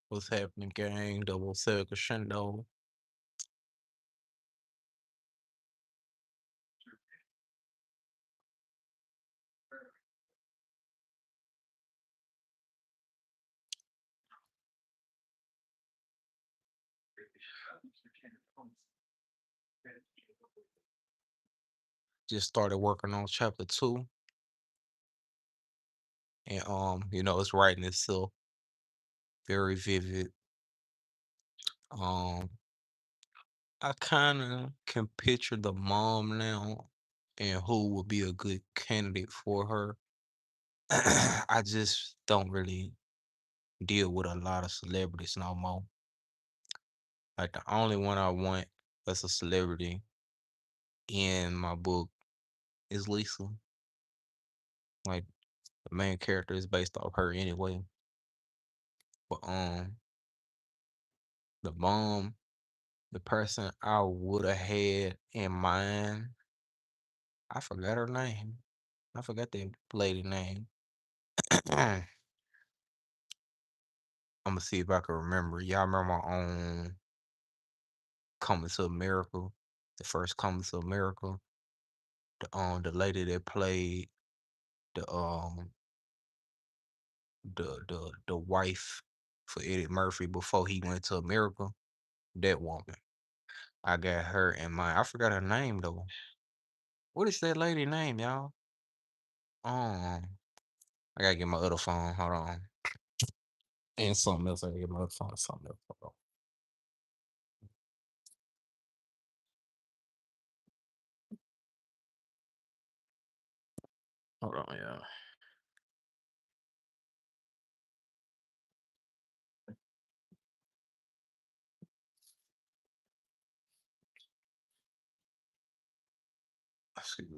What's happening, gang? Double sell Crushindo. Just started working on chapter 2. And it's writing itself very vivid. Um, I kinda can picture the mom now and who would be a good candidate for her. I just don't really deal with a lot of celebrities no more. Like the only one I want as a celebrity in my book is Lisa. Like the main character is based off her anyway. But the mom, the person I would have had in mind, I forgot her name. I forgot that lady name. I'm gonna see if I can remember. Y'all remember on Coming to America, the first Coming to America, the lady that played the the wife for Eddie Murphy before he went to America. That woman, I got her in mind. I forgot her name though. What is that lady name, y'all? Um, I gotta get my other phone. Hold on. And something else. I gotta get my other phone. Something else. Hold on, yeah. Excuse me.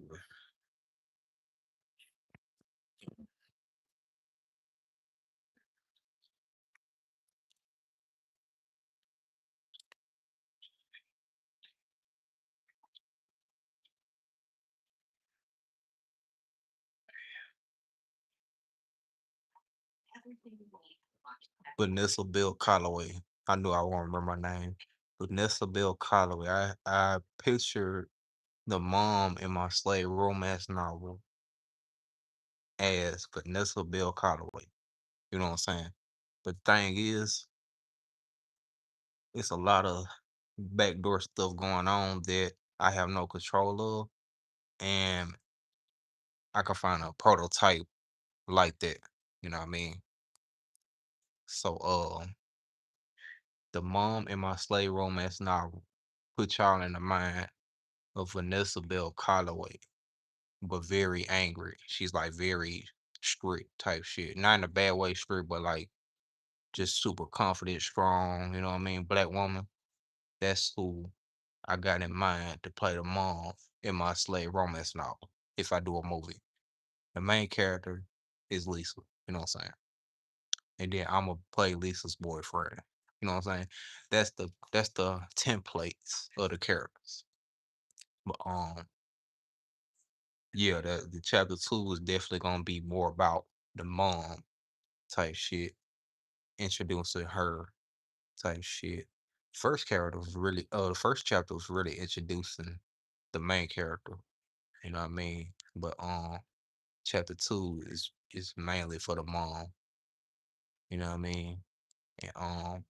Vanessa Bill Calloway. I knew I won't remember my name. Vanessa Bill Calloway. I pictured the mom in my slave romance novel as Vanessa Bill Calloway. You know what I'm saying? But the thing is, it's a lot of backdoor stuff going on that I have no control of. And I can find a prototype like that. You know what I mean? So the mom in my slave romance novel put y'all in the mind of Vanessa Bell Calloway, but very angry. She's like very strict type shit. Not in a bad way strict, but like just super confident, strong, you know what I mean? Black woman. That's who I got in mind to play the mom in my slave romance novel if I do a movie. The main character is Lisa, you know what I'm saying? And then I'm gonna play Lisa's boyfriend. You know what I'm saying? That's the templates of the characters. But yeah, the chapter 2 is definitely gonna be more about the mom type shit, introducing her type shit. The first chapter was really introducing the main character. You know what I mean? But chapter 2 is mainly for the mom. You know what I mean? And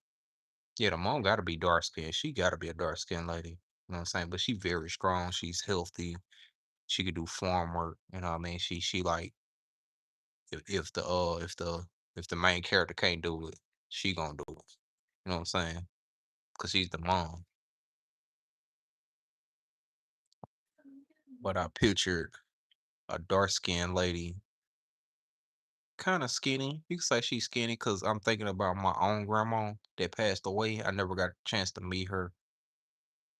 yeah, the mom gotta be dark skinned. She gotta be a dark skinned lady. You know what I'm saying? But she very strong. She's healthy. She could do farm work. You know what I mean? She like if the main character can't do it, she gonna do it. You know what I'm saying? Cause she's the mom. But I pictured a dark skinned lady, kind of skinny. You could say she's skinny because I'm thinking about my own grandma that passed away. I never got a chance to meet her,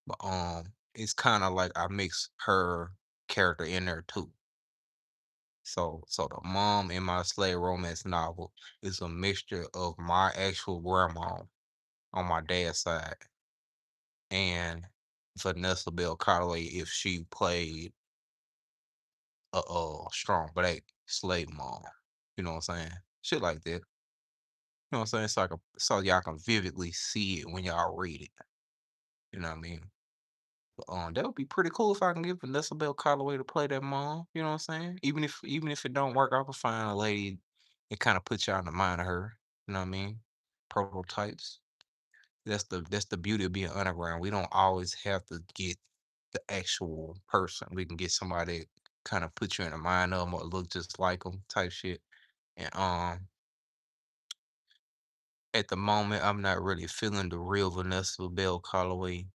but it's kind of like I mix her character in there too. So the mom in my slave romance novel is a mixture of my actual grandma on my dad's side and Vanessa Bell Calloway if she played a strong black slave mom. You know what I'm saying? Shit like that. You know what I'm saying? So y'all can vividly see it when y'all read it. You know what I mean? That would be pretty cool if I can get Vanessa Bell Calloway to play that mom. You know what I'm saying? Even if it don't work, I can find a lady that kind of puts y'all in the mind of her. You know what I mean? Prototypes. That's the beauty of being underground. We don't always have to get the actual person. We can get somebody kind of put you in the mind of them or look just like them type shit. And at the moment, I'm not really feeling the real Vanessa Bell Calloway,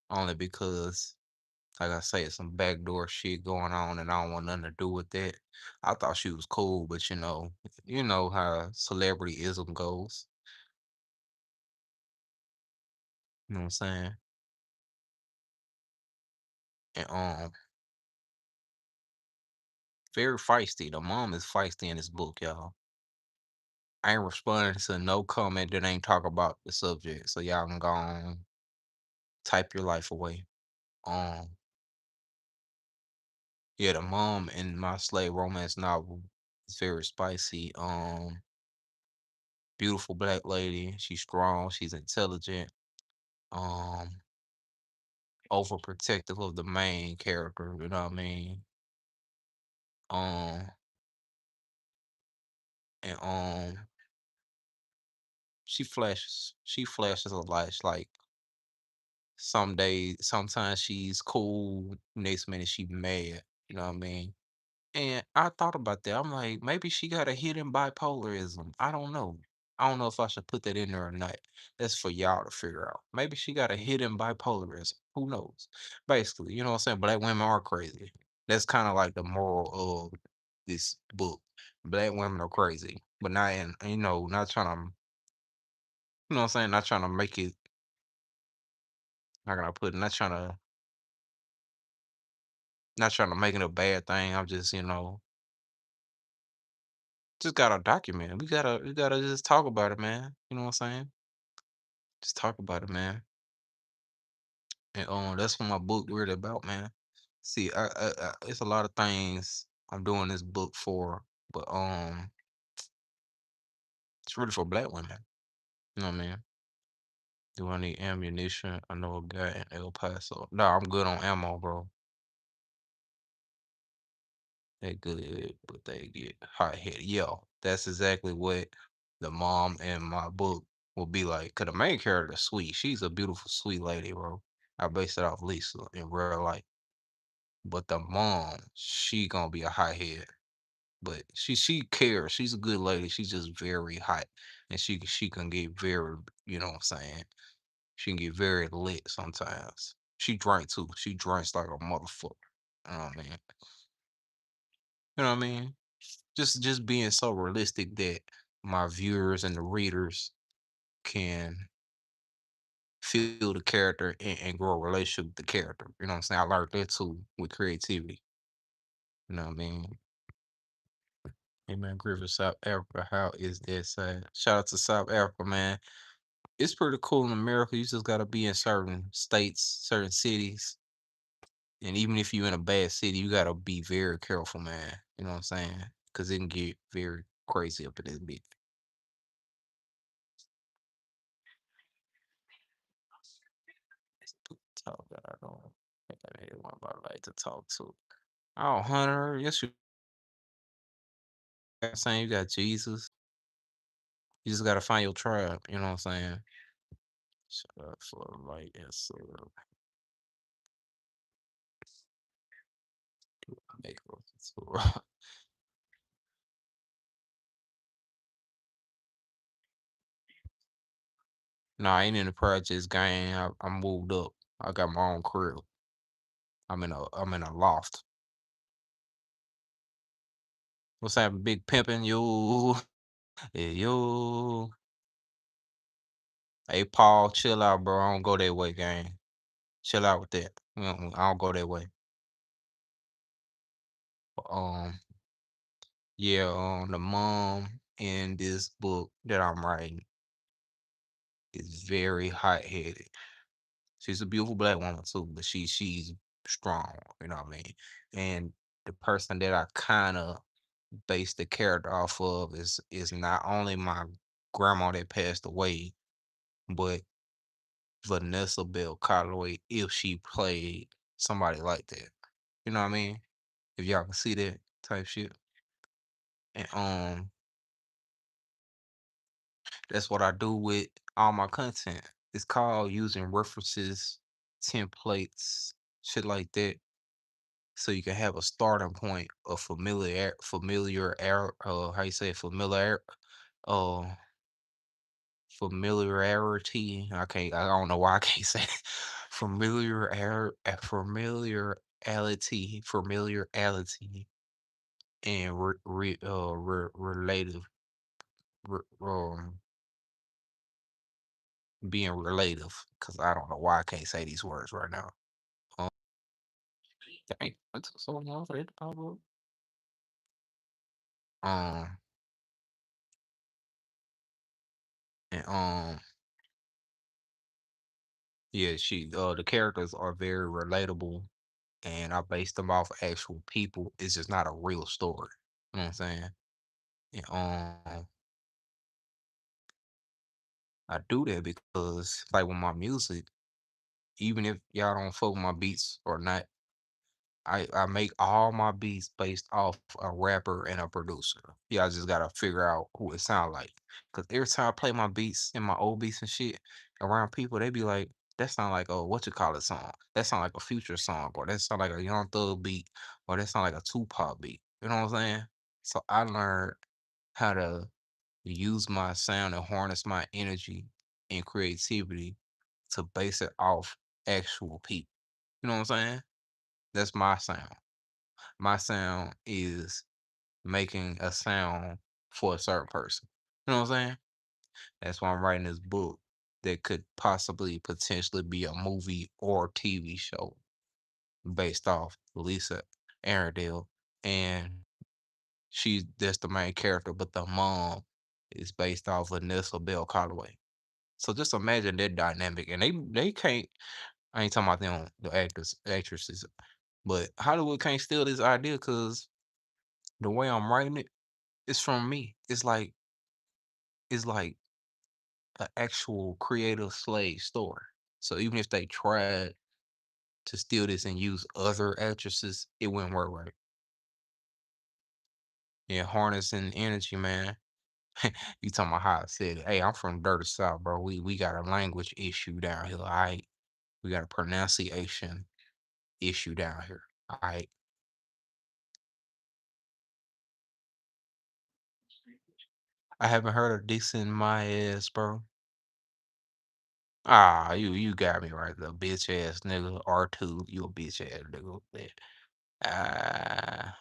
only because, like I say, some backdoor shit going on, and I don't want nothing to do with that. I thought she was cool, but you know how celebrityism goes. You know what I'm saying? And very feisty. The mom is feisty in this book, y'all. I ain't responding to no comment that ain't talk about the subject, so y'all can go on, type your life away. Um, yeah, the mom in my slave romance novel is very spicy. Beautiful black lady. She's strong. She's intelligent. Um, overprotective of the main character. You know what I mean? Um, and she flashes. She flashes a lot. It's like some days, sometimes she's cool. Next minute she mad. You know what I mean? And I thought about that. I'm like, maybe she got a hidden bipolarism. I don't know. I don't know if I should put that in there or not. That's for y'all to figure out. Maybe she got a hidden bipolarism. Who knows? Basically, you know what I'm saying? Black women are crazy. That's kind of like the moral of this book. Black women are crazy, but not in, not trying to, you know what I'm saying? Not trying to make it, how can I put it? Not trying to make it a bad thing. I'm just, just gotta document it. We gotta just talk about it, man. You know what I'm saying? Just talk about it, man. And that's what my book really about, man. See, it's a lot of things I'm doing this book for, but it's really for black women. You know what I mean? Do I need ammunition? I know a guy in El Paso. No, I'm good on ammo, bro. They good, but they get hot headed. Yo, that's exactly what the mom in my book will be like. Cause the main character is sweet. She's a beautiful, sweet lady, bro. I based it off Lisa in real life. But the mom, she gonna be a hothead. But she cares. She's a good lady. She's just very hot. And she can get very, you know what I'm saying? She can get very lit sometimes. She drank too. She drinks like a motherfucker. You know what I mean? You know what I mean? Just being so realistic that my viewers and the readers can feel the character and grow a relationship with the character. You know what I'm saying? I learned that too with creativity. You know what I mean? Hey man, Griffith, South Africa. How is that sad? Shout out to South Africa, man. It's pretty cool in America. You just gotta be in certain states, certain cities. And even if you're in a bad city, you gotta be very careful, man. You know what I'm saying? Cause it can get very crazy up in this bitch. Talk that I don't think I really want about like to talk to. Oh, Hunter, yes, you saying you got Jesus. You just gotta find your tribe. You know what I'm saying? Shut up for light and so make No, I ain't in the projects gang. I moved up. I got my own crib. I'm in a loft. What's that big pimpin'? Yo. Yeah, yo. Hey Paul, chill out, bro. I don't go that way, gang. Chill out with that. I don't go that way. Um, yeah, the mom in this book that I'm writing is very hot headed. She's a beautiful black woman too, but she's strong, you know what I mean? And the person that I kind of base the character off of is not only my grandma that passed away, but Vanessa Bell Calloway if she played somebody like that. You know what I mean? If y'all can see that type shit. And that's what I do with all my content. It's called using references, templates, shit like that. So you can have a starting point of how you say it, uh familiarity. I don't know why I can't say it. Familiarity and relative re, being relative, because I don't know why I can't say these words right now. Um, dang, it took so long for it to pop up. Um, and yeah, the characters are very relatable, and I based them off actual people. It's just not a real story. You know what I'm saying? And I do that because, like, with my music, even if y'all don't fuck with my beats or not, I make all my beats based off a rapper and a producer. Y'all just gotta figure out who it sound like. Cause every time I play my beats and my old beats and shit around people, they be like, "That sound like a what you call it song. That sound like a Future song, or that sound like a Young Thug beat, or that sound like a Tupac beat." You know what I'm saying? So I learned how to use my sound and harness my energy and creativity to base it off actual people. You know what I'm saying? That's my sound. My sound is making a sound for a certain person. You know what I'm saying? That's why I'm writing this book that could possibly potentially be a movie or TV show based off Lisa Arendelle. And that's the main character, but the mom is based off Vanessa Bell Calloway. So just imagine that dynamic. And they can't I ain't talking about them the actresses, but Hollywood can't steal this idea because the way I'm writing it, it's from me. It's like an actual creative slave story. So even if they tried to steal this and use other actresses, it wouldn't work right. Yeah, harnessing energy, man. You talking about how I said it. Hey, I'm from Dirty South, bro. We got a language issue down here. All right. We got a pronunciation issue down here. All right. I haven't heard of decent my ass, bro. Ah, you got me right there, bitch ass nigga. R2, you a bitch ass nigga. Yeah. Ah,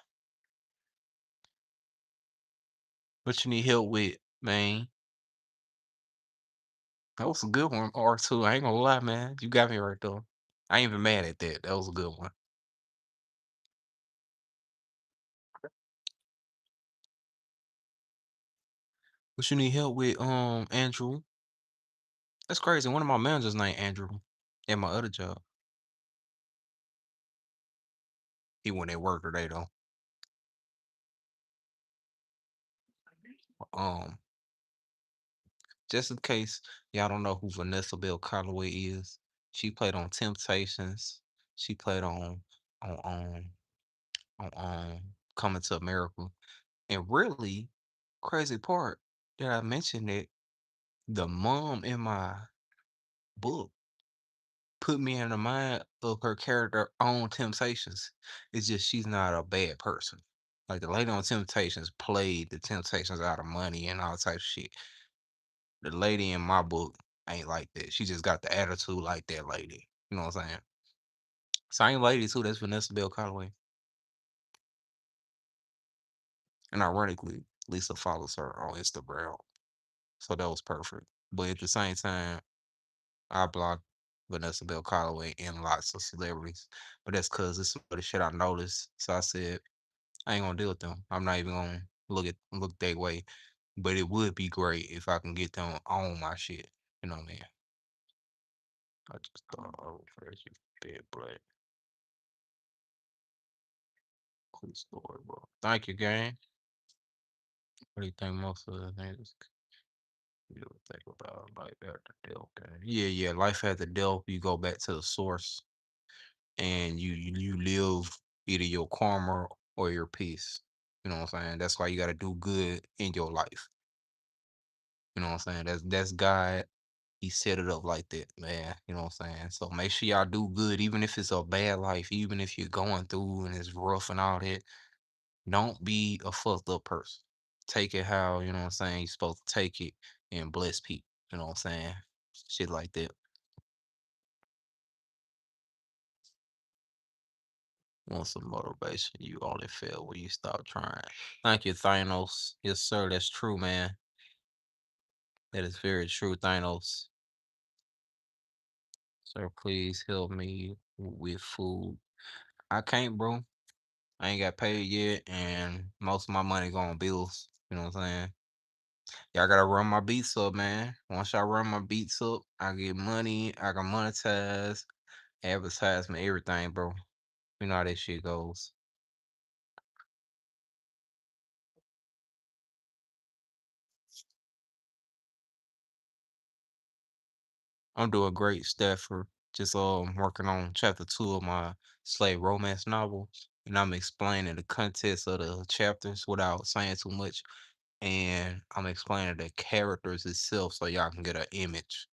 what you need help with, man? That was a good one, R2. I ain't gonna lie, man. You got me right there. I ain't even mad at that. That was a good one. What you need help with, Andrew? That's crazy. One of my managers named Andrew at my other job. He went at work today though. Um, just in case y'all don't know who Vanessa Bell Calloway is, she played on Temptations. She played on Coming to America. And really, crazy part that I mentioned that the mom in my book put me in the mind of her character on Temptations. It's just she's not a bad person. Like the lady on Temptations played the Temptations out of money and all types of shit. The lady in my book ain't like that. She just got the attitude like that lady. You know what I'm saying? Same lady too. That's Vanessa Bell Calloway. And ironically, Lisa follows her on Instagram. So that was perfect. But at the same time, I blocked Vanessa Bell Calloway and lots of celebrities. But that's because it's some of the shit I noticed. So I said, I ain't gonna deal with them. I'm not even gonna look that way. But it would be great if I can get them on my shit. You know what I mean? I just thought I would first you bit black. Cool story, bro. Thank you, gang. What do you think most of the things? You ever think about life after death? Okay. Yeah, yeah. Life after death, you go back to the source and you live either your karma or your peace. You know what I'm saying? That's why you gotta do good in your life. You know what I'm saying? That's God. He set it up like that, man. You know what I'm saying? So make sure y'all do good, even if it's a bad life, even if you're going through and it's rough and all that. Don't be a fucked up person. Take it how, you know what I'm saying, you're supposed to take it and bless people. You know what I'm saying? Shit like that. Want some motivation. You only fail when you stop trying. Thank you, Thanos. Yes, sir. That's true, man. That is very true, Thanos. Sir, please help me with food. I can't, bro. I ain't got paid yet, and most of my money going on bills. You know what I'm saying? Y'all gotta run my beats up, man. Once y'all run my beats up, I get money. I can monetize, advertisement, everything, bro. You know how that shit goes. I'm doing great, Stafford. Just working on chapter 2 of my slave romance novel, and I'm explaining the context of the chapters without saying too much, and I'm explaining the characters itself so y'all can get an image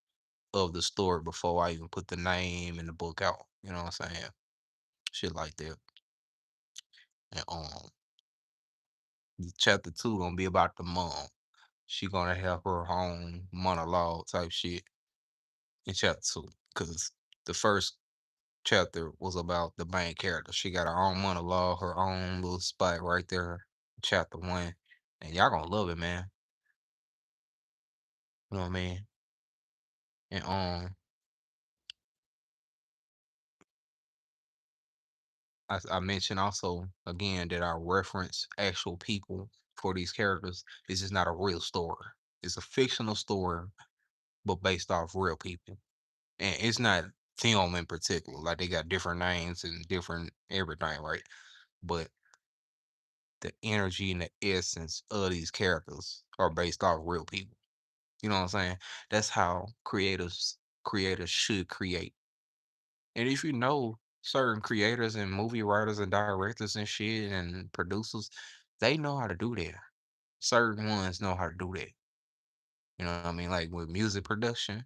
of the story before I even put the name in the book out. You know what I'm saying? Shit like that. And chapter 2 gonna be about the mom. She gonna have her own monologue type shit in chapter 2. Cause the first chapter was about the main character. She got her own monologue, her own little spot right there, chapter 1. And y'all gonna love it, man. You know what I mean? And I mentioned also again that I reference actual people for these characters. This is not a real story. It's a fictional story, but based off real people. And it's not film in particular. Like they got different names and different everything, right? But the energy and the essence of these characters are based off real people. You know what I'm saying? That's how creators should create. And if you know certain creators and movie writers and directors and shit and producers, they know how to do that. Certain ones know how to do that. You know what I mean? Like with music production,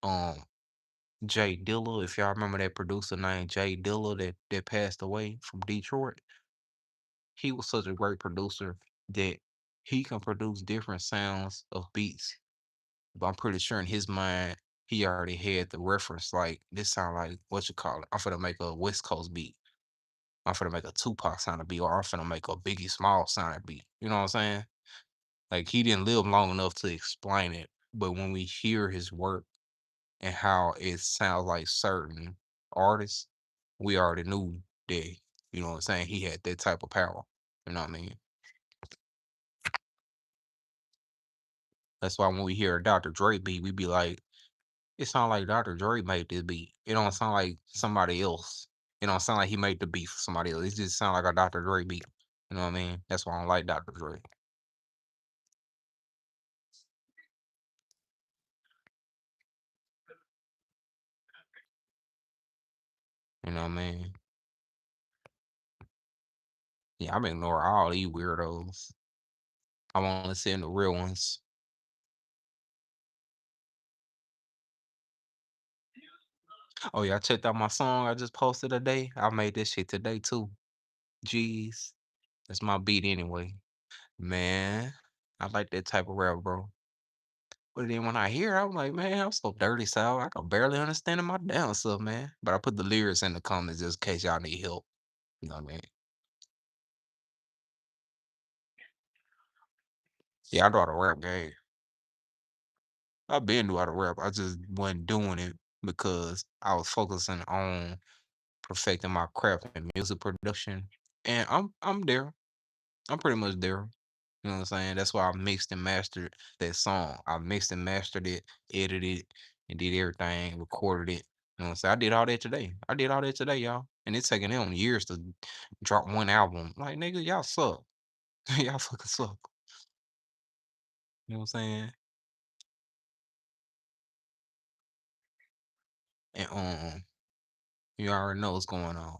um, Jay Dilla, if y'all remember that producer named Jay Dilla that passed away from Detroit, he was such a great producer that he can produce different sounds of beats. But I'm pretty sure in his mind, he already had the reference. Like this sound like what you call it. I'm finna make a West Coast beat. I'm finna make a Tupac sound beat, or I'm finna make a Biggie Small sound beat. You know what I'm saying? Like he didn't live long enough to explain it, but when we hear his work and how it sounds like certain artists, we already knew that, you know what I'm saying, he had that type of power. You know what I mean? That's why when we hear a Dr. Dre beat, we be like, it sound like Dr. Dre made this beat. It don't sound like somebody else. It don't sound like he made the beat for somebody else. It just sound like a Dr. Dre beat. You know what I mean? That's why I don't like Dr. Dre. You know what I mean? Yeah, I'm ignoring all these weirdos. I want to send the real ones. Oh yeah, I checked out my song I just posted today. I made this shit today too. Jeez. That's my beat anyway. Man, I like that type of rap, bro. But then when I hear it, I'm like, man, I'm so dirty, Sal. I can barely understand my damn self, man. But I put the lyrics in the comments just in case y'all need help. You know what I mean? Yeah, I know how to rap game. I've been knew how to rap. I just wasn't doing it because I was focusing on perfecting my craft in music production. And I'm there. I'm pretty much there. You know what I'm saying? That's why I mixed and mastered that song. I mixed and mastered it, edited, and did everything, recorded it. You know what I'm saying? I did all that today. I did all that today, y'all. And it's taking them years to drop one album. Like, nigga, y'all suck. Y'all fucking suck. You know what I'm saying? And you already know what's going on.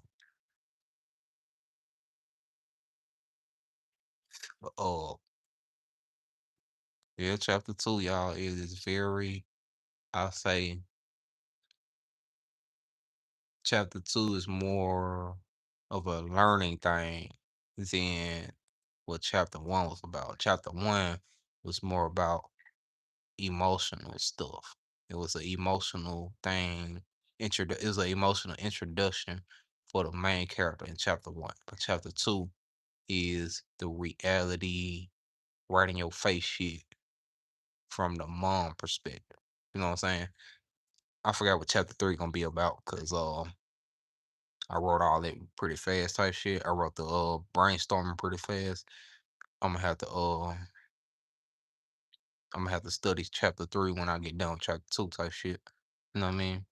But, yeah, chapter two, y'all, it is very, I'll say, chapter two is more of a learning thing than what chapter one was about. Chapter one was more about emotional stuff. It was an emotional thing. It was an emotional introduction for the main character in chapter one. But chapter two is the reality, right in your face shit from the mom perspective. You know what I'm saying? I forgot what chapter three gonna be about because I wrote all that pretty fast type shit. I wrote the brainstorming pretty fast. I'm gonna have to uh I'm gonna have to study chapter three when I get done with chapter two type shit. You know what I mean?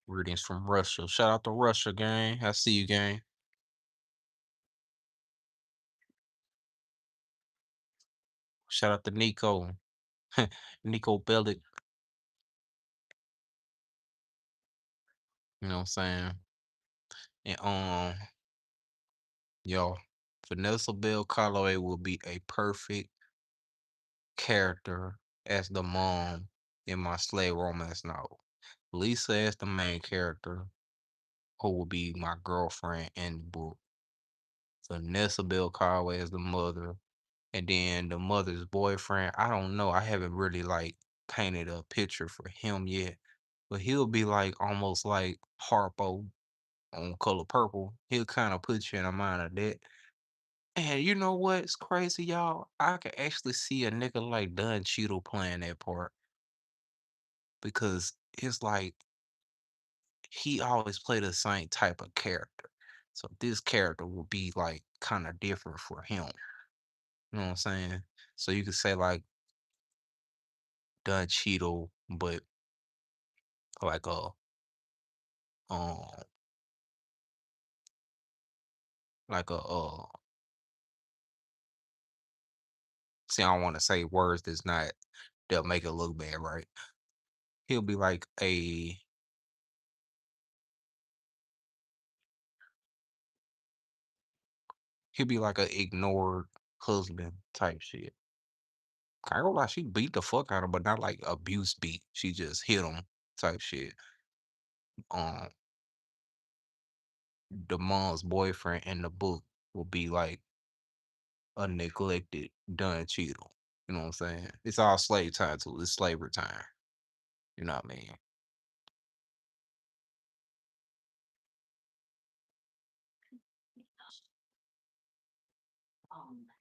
Greetings from Russia. Shout out to Russia, gang. I see you, gang. Shout out to Nico. Nico Bellic. You know what I'm saying? And yo, Vanessa Bell Calloway will be a perfect character as the mom in my slave romance novel. Lisa as the main character, who will be my girlfriend in the book. Vanessa Bell Calloway as the mother, and then the mother's boyfriend. I don't know. I haven't really like painted a picture for him yet, but he'll be like almost like Harpo on Color Purple. He'll kind of put you in a mind of that. And you know what's crazy, y'all? I can actually see a nigga like Don Cheadle playing that part because it's like he always play the same type of character. So this character will be like kind of different for him. You know what I'm saying? So you could say like Don Cheadle, but like um like a see, I don't want to say words that's not they'll make it look bad, right? He'll be like he'll be like a ignored husband type shit. I ain't gonna lie, she beat the fuck out of him, but not like abuse beat. She just hit him type shit. Um, the mom's boyfriend in the book will be like a neglected Don Cheadle. You know what I'm saying? It's all slave time too. It's slavery time. You know what I mean?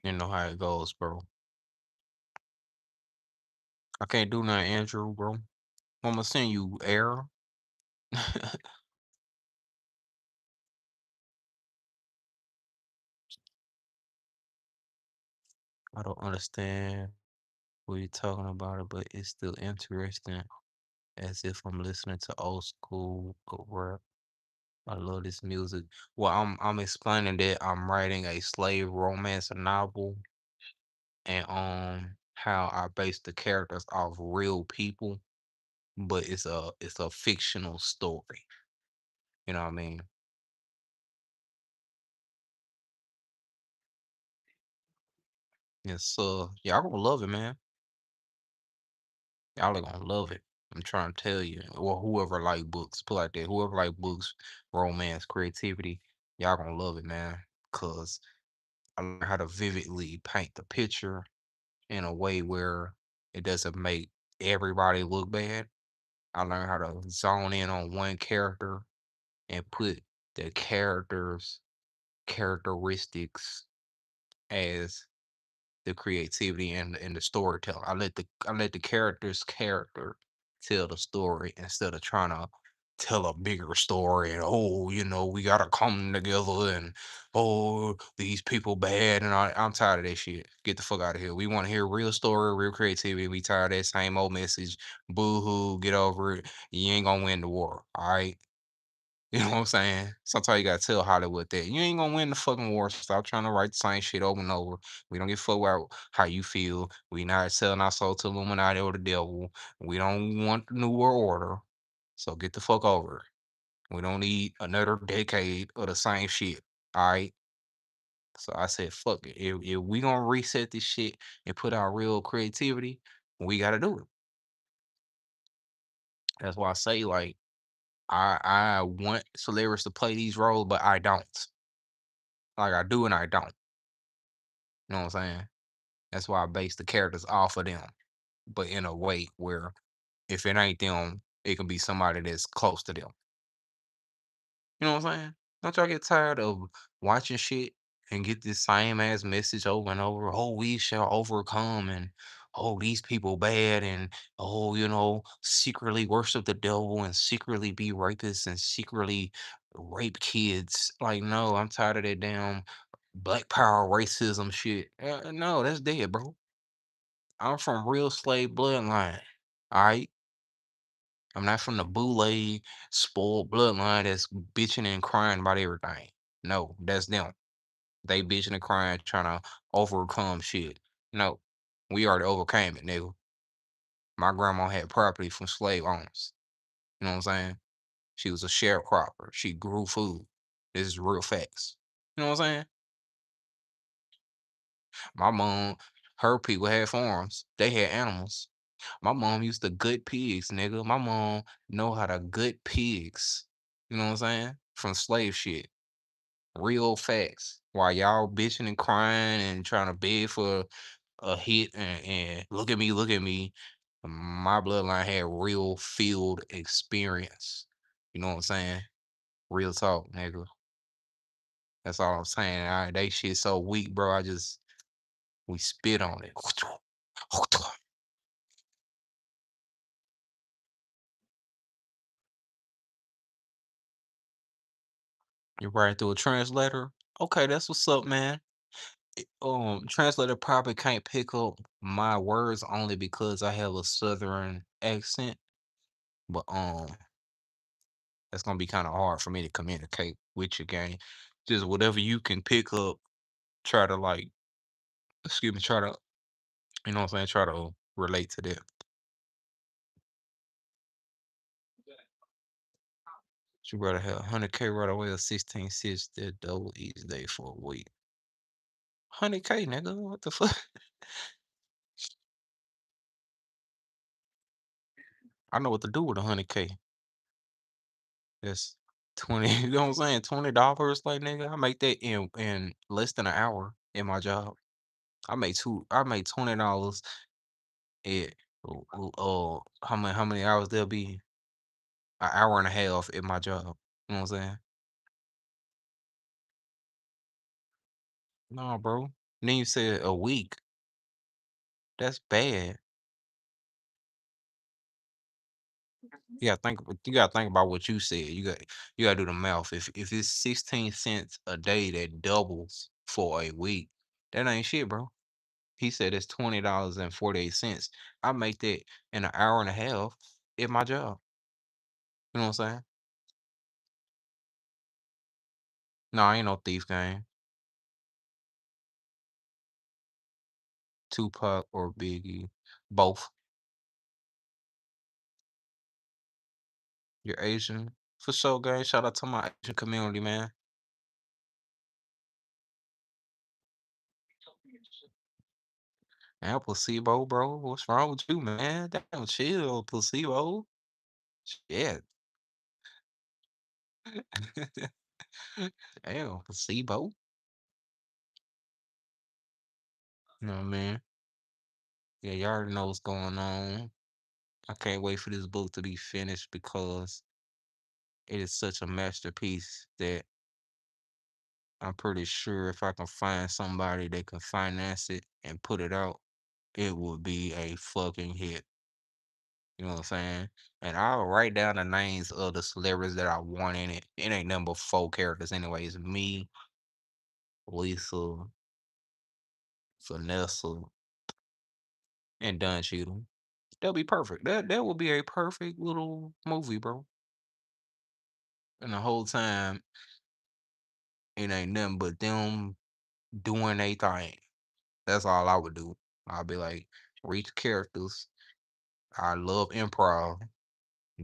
You know how it goes, bro. I can't do nothing, Andrew, bro. I'm gonna send you air. I don't understand what you're talking about it, but it's still interesting as if I'm listening to old school rap. I love this music. Well, I'm explaining that I'm writing a slave romance novel and how I base the characters off real people, but it's a fictional story. You know what I mean? Yes, y'all gonna love it, man. Y'all are gonna love it. I'm trying to tell you. Or whoever like books, put like that. Whoever like books, romance, creativity, y'all gonna love it, man. Cause I learned how to vividly paint the picture in a way where it doesn't make everybody look bad. I learned how to zone in on one character and put the character's characteristics as the creativity and the storytelling. I let the character's character tell the story instead of trying to tell a bigger story and oh, we gotta come together and oh, these people bad and I'm tired of that shit. Get the fuck out of here. We want to hear real story, real creativity. We tired of that same old message. Boo hoo, get over it. You ain't gonna win the war. All right. You know what I'm saying? Sometimes you gotta tell Hollywood that you ain't gonna win the fucking war. Stop trying to write the same shit over and over. We don't give a fuck about how you feel. We not selling our soul to Illuminati or the devil. We don't want the new world order. So get the fuck over it. We don't need another decade of the same shit. All right. So I said, fuck it. If we gonna reset this shit and put out real creativity, we gotta do it. That's why I say like I want celebrities to play these roles, but I don't. Like I do and I don't. You know what I'm saying? That's why I base the characters off of them, but in a way where if it ain't them, it can be somebody that's close to them. You know what I'm saying? Don't y'all get tired of watching shit and get this same ass message over and over? Oh, we shall overcome, and oh, these people bad, and oh, secretly worship the devil and secretly be rapists and secretly rape kids. Like, no, I'm tired of that damn black power racism shit. No, that's dead, bro. I'm from real slave bloodline. All right. I'm not from the boule spoiled bloodline that's bitching and crying about everything. No, that's them. They bitching and crying, trying to overcome shit. No, we already overcame it, nigga. My grandma had property from slave owners. You know what I'm saying? She was a sharecropper. She grew food. This is real facts. You know what I'm saying? My mom, her people had farms. They had animals. My mom used to gut pigs, nigga. My mom know how to gut pigs. You know what I'm saying? From slave shit. Real facts. While y'all bitching and crying and trying to beg for a hit and look at me. My bloodline had real field experience. You know what I'm saying? Real talk, nigga. That's all I'm saying. All right, they shit so weak, bro. We spit on it. You write through a translator. Okay, that's what's up, man. Translator probably can't pick up my words only because I have a southern accent, but that's gonna be kind of hard for me to communicate with you, gang. Just whatever you can pick up, try to like, excuse me, try to, you know what I'm saying, try to relate to that. You rather have 100K right away or 16 cents that double each day for a week. 100K, nigga. What the fuck? I know what to do with 100K. That's 20, you know what I'm saying? $20, like nigga. I make that in less than an hour in my job. I make $20 at how many hours there'll be? An hour and a half at my job. You know what I'm saying? No, bro. Then you said a week. That's bad. You gotta think about what you said. You gotta do the math. If it's 16 cents a day that doubles for a week, that ain't shit, bro. He said it's $20.48. I make that in an hour and a half at my job. You know what I'm saying? No, I ain't no thief gang. Tupac or Biggie. Both. You're Asian. For sure, gang. Shout out to my Asian community, man. Damn, placebo, bro. What's wrong with you, man? Damn, chill, placebo. Shit. Damn, placebo. You know what I mean? Yeah, you already know what's going on. I can't wait for this book to be finished because it is such a masterpiece that I'm pretty sure if I can find somebody that can finance it and put it out, it would be a fucking hit. You know what I'm saying? And I'll write down the names of the celebrities that I want in it. It ain't number four characters anyways. Me, Lisa, Vanessa, and Don Cheadle. That'll be perfect. That would be a perfect little movie, bro. and the whole time it ain't nothing but them doing their thing. That's all I would do. I'll be like, read the characters. I love improv.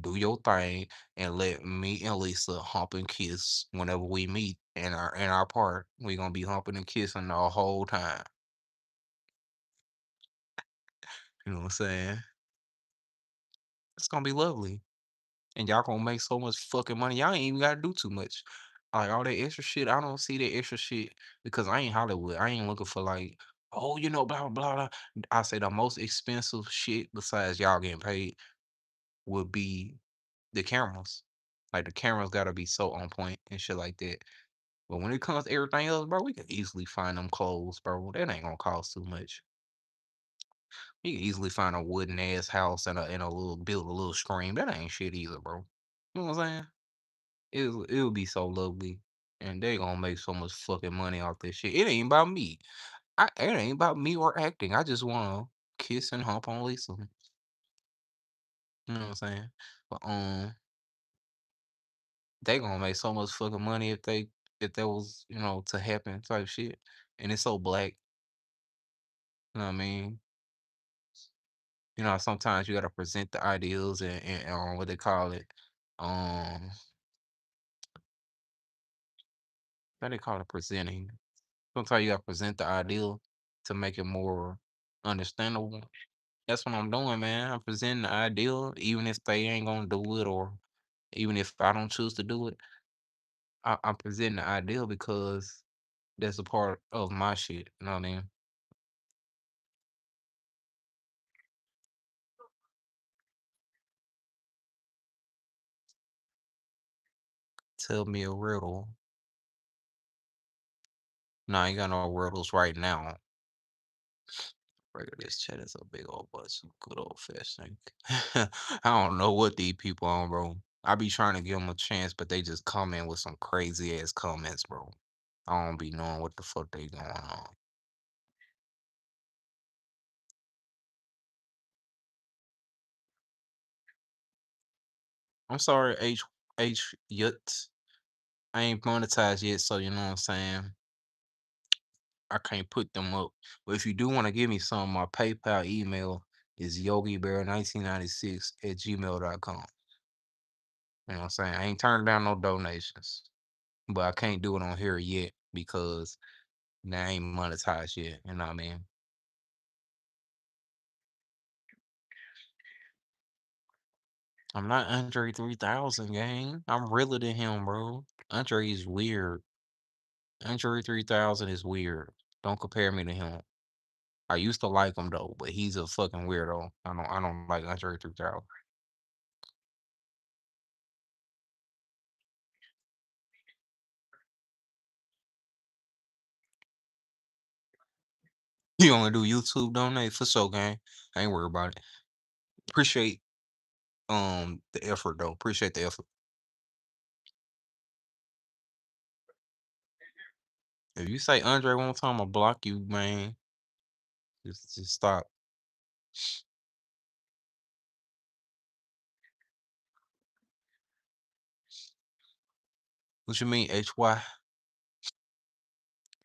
Do your thing and let me and Lisa hump and kiss whenever we meet in our part. We gonna be humping and kissing the whole time. You know what I'm saying? It's gonna be lovely. And y'all gonna make so much fucking money. Y'all ain't even gotta do too much. Like all that extra shit, I don't see that extra shit because I ain't Hollywood. I ain't looking for like, oh, blah blah blah blah. I say the most expensive shit besides y'all getting paid would be the cameras. Like the cameras gotta be so on point and shit like that. But when it comes to everything else, bro, we can easily find them clothes, bro. That ain't gonna cost too much. You can easily find a wooden ass house and a little build a little screen. That ain't shit either, bro. You know what I'm saying? It'll be so lovely. And they gonna make so much fucking money off this shit. It ain't about me. It ain't about me or acting. I just wanna kiss and hump on Lisa. You know what I'm saying? But they gonna make so much fucking money if that was, to happen type shit. And it's so black. You know what I mean? Sometimes you gotta present the ideals and what they call it. Um, what they call it presenting. Sometimes you gotta present the ideal to make it more understandable. That's what I'm doing, man. I'm presenting the ideal, even if they ain't gonna do it, or even if I don't choose to do it. I'm presenting the ideal because that's a part of my shit. You know what I mean? Tell me a riddle. Nah, I ain't got no riddles right now. Regular this chat is a big old bus. Good old fashioned. I don't know what these people on, bro. I be trying to give them a chance, but they just come in with some crazy ass comments, bro. I don't be knowing what the fuck they going on. I'm sorry, H Yut. I ain't monetized yet, so you know what I'm saying. I can't put them up. But if you do want to give me some, my PayPal email is yogibear1996 at gmail.com. You know what I'm saying? I ain't turning down no donations. But I can't do it on here yet because they ain't monetized yet. You know what I mean? I'm not Andre 3000, gang. I'm realer than him, bro. Andre is weird. Andre 3000 is weird. Don't compare me to him. I used to like him though, but he's a fucking weirdo. I don't like Andre 3000. You only do YouTube donate for sure, gang. I ain't worried about it. Appreciate the effort though. Appreciate the effort. If you say Andre one time, I'll block you, man. Just stop. What you mean, HY?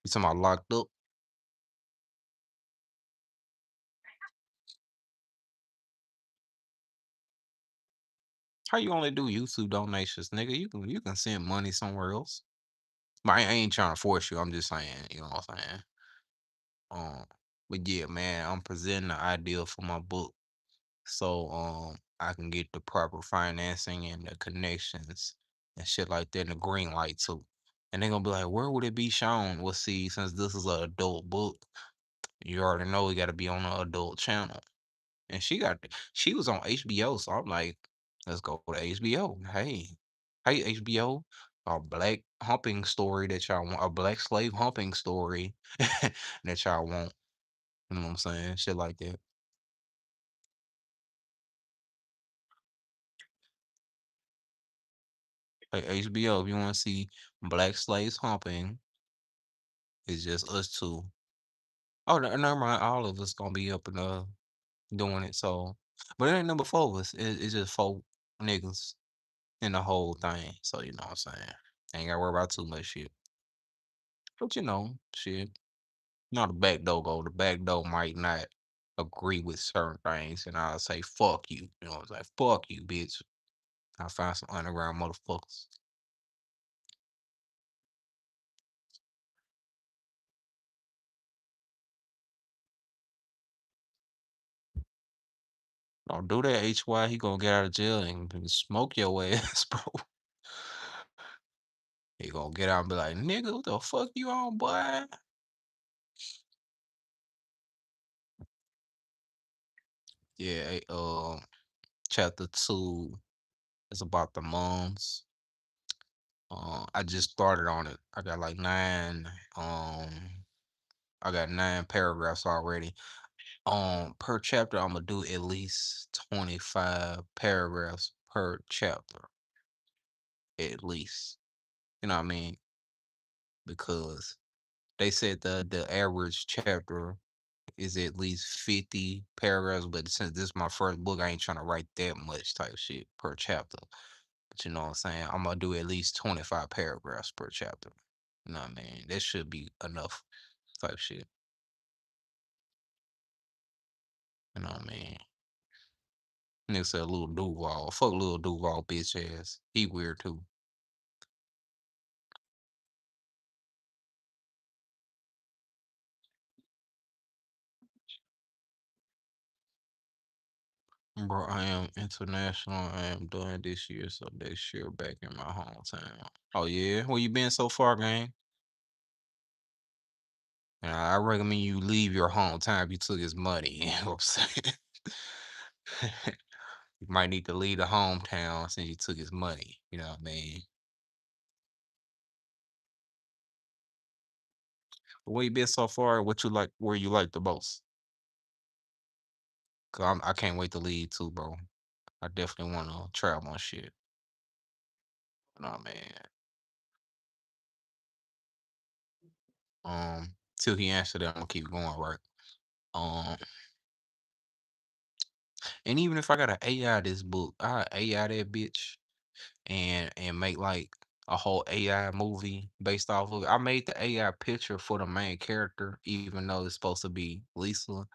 You talking about locked up? How you only do YouTube donations, nigga? You can send money somewhere else. But I ain't trying to force you. I'm just saying, you know what I'm saying? Um, but yeah, man, I'm presenting the idea for my book so I can get the proper financing and the connections and shit like that and the green light too. And they're gonna be like, where would it be shown? Well, see, since this is an adult book, you already know we gotta be on an adult channel. And she was on HBO, so I'm like, let's go to HBO. Hey HBO, a black humping story that y'all want, a black slave humping story that y'all want. You know what I'm saying? Shit like that. Like HBO, if you want to see black slaves humping, it's just us two. Oh, never mind. All of us gonna be up and doing it. So, but it ain't number four of us. It's just four niggas. in the whole thing. So you know what I'm saying. Ain't gotta worry about too much shit. But you know, shit. Not the back door go. The back door might not agree with certain things, and I'll say fuck you. You know, it's like fuck you, bitch. I find some underground motherfuckers. Don't do that, HY. He gonna get out of jail and smoke your ass, bro. He gonna get out and be like, nigga, what the fuck you on, boy? Yeah, chapter 2 is about the moms. I just started on it. I got like um I got 9 paragraphs already. Per chapter, I'm gonna do at least 25 paragraphs per chapter, at least. You know what I mean? Because they said the average chapter is at least 50 paragraphs, but since this is my first book, I ain't trying to write that much type shit per chapter. But you know what I'm saying? I'm gonna do at least 25 paragraphs per chapter. You know what I mean? That should be enough type shit. You know what I mean? Nigga said Lil Duval. Fuck Lil Duval, bitch ass. He weird too. Bro, I am international. I am doing this year, so next year back in my hometown. Oh yeah? Where you been so far, gang? I recommend you leave your hometown if you took his money. You know what I'm saying? You might need to leave the hometown since you took his money. You know what I mean? Where you been so far? What you like? Where you like the most? I can't wait to leave too, bro. I definitely want to travel and shit. You know what I mean? Till he answered that, I'm gonna keep going, right? Um, and even if I got to AI this book, I AI that bitch and make like a whole AI movie based off of it. I made the AI picture for the main character, even though it's supposed to be Lisa.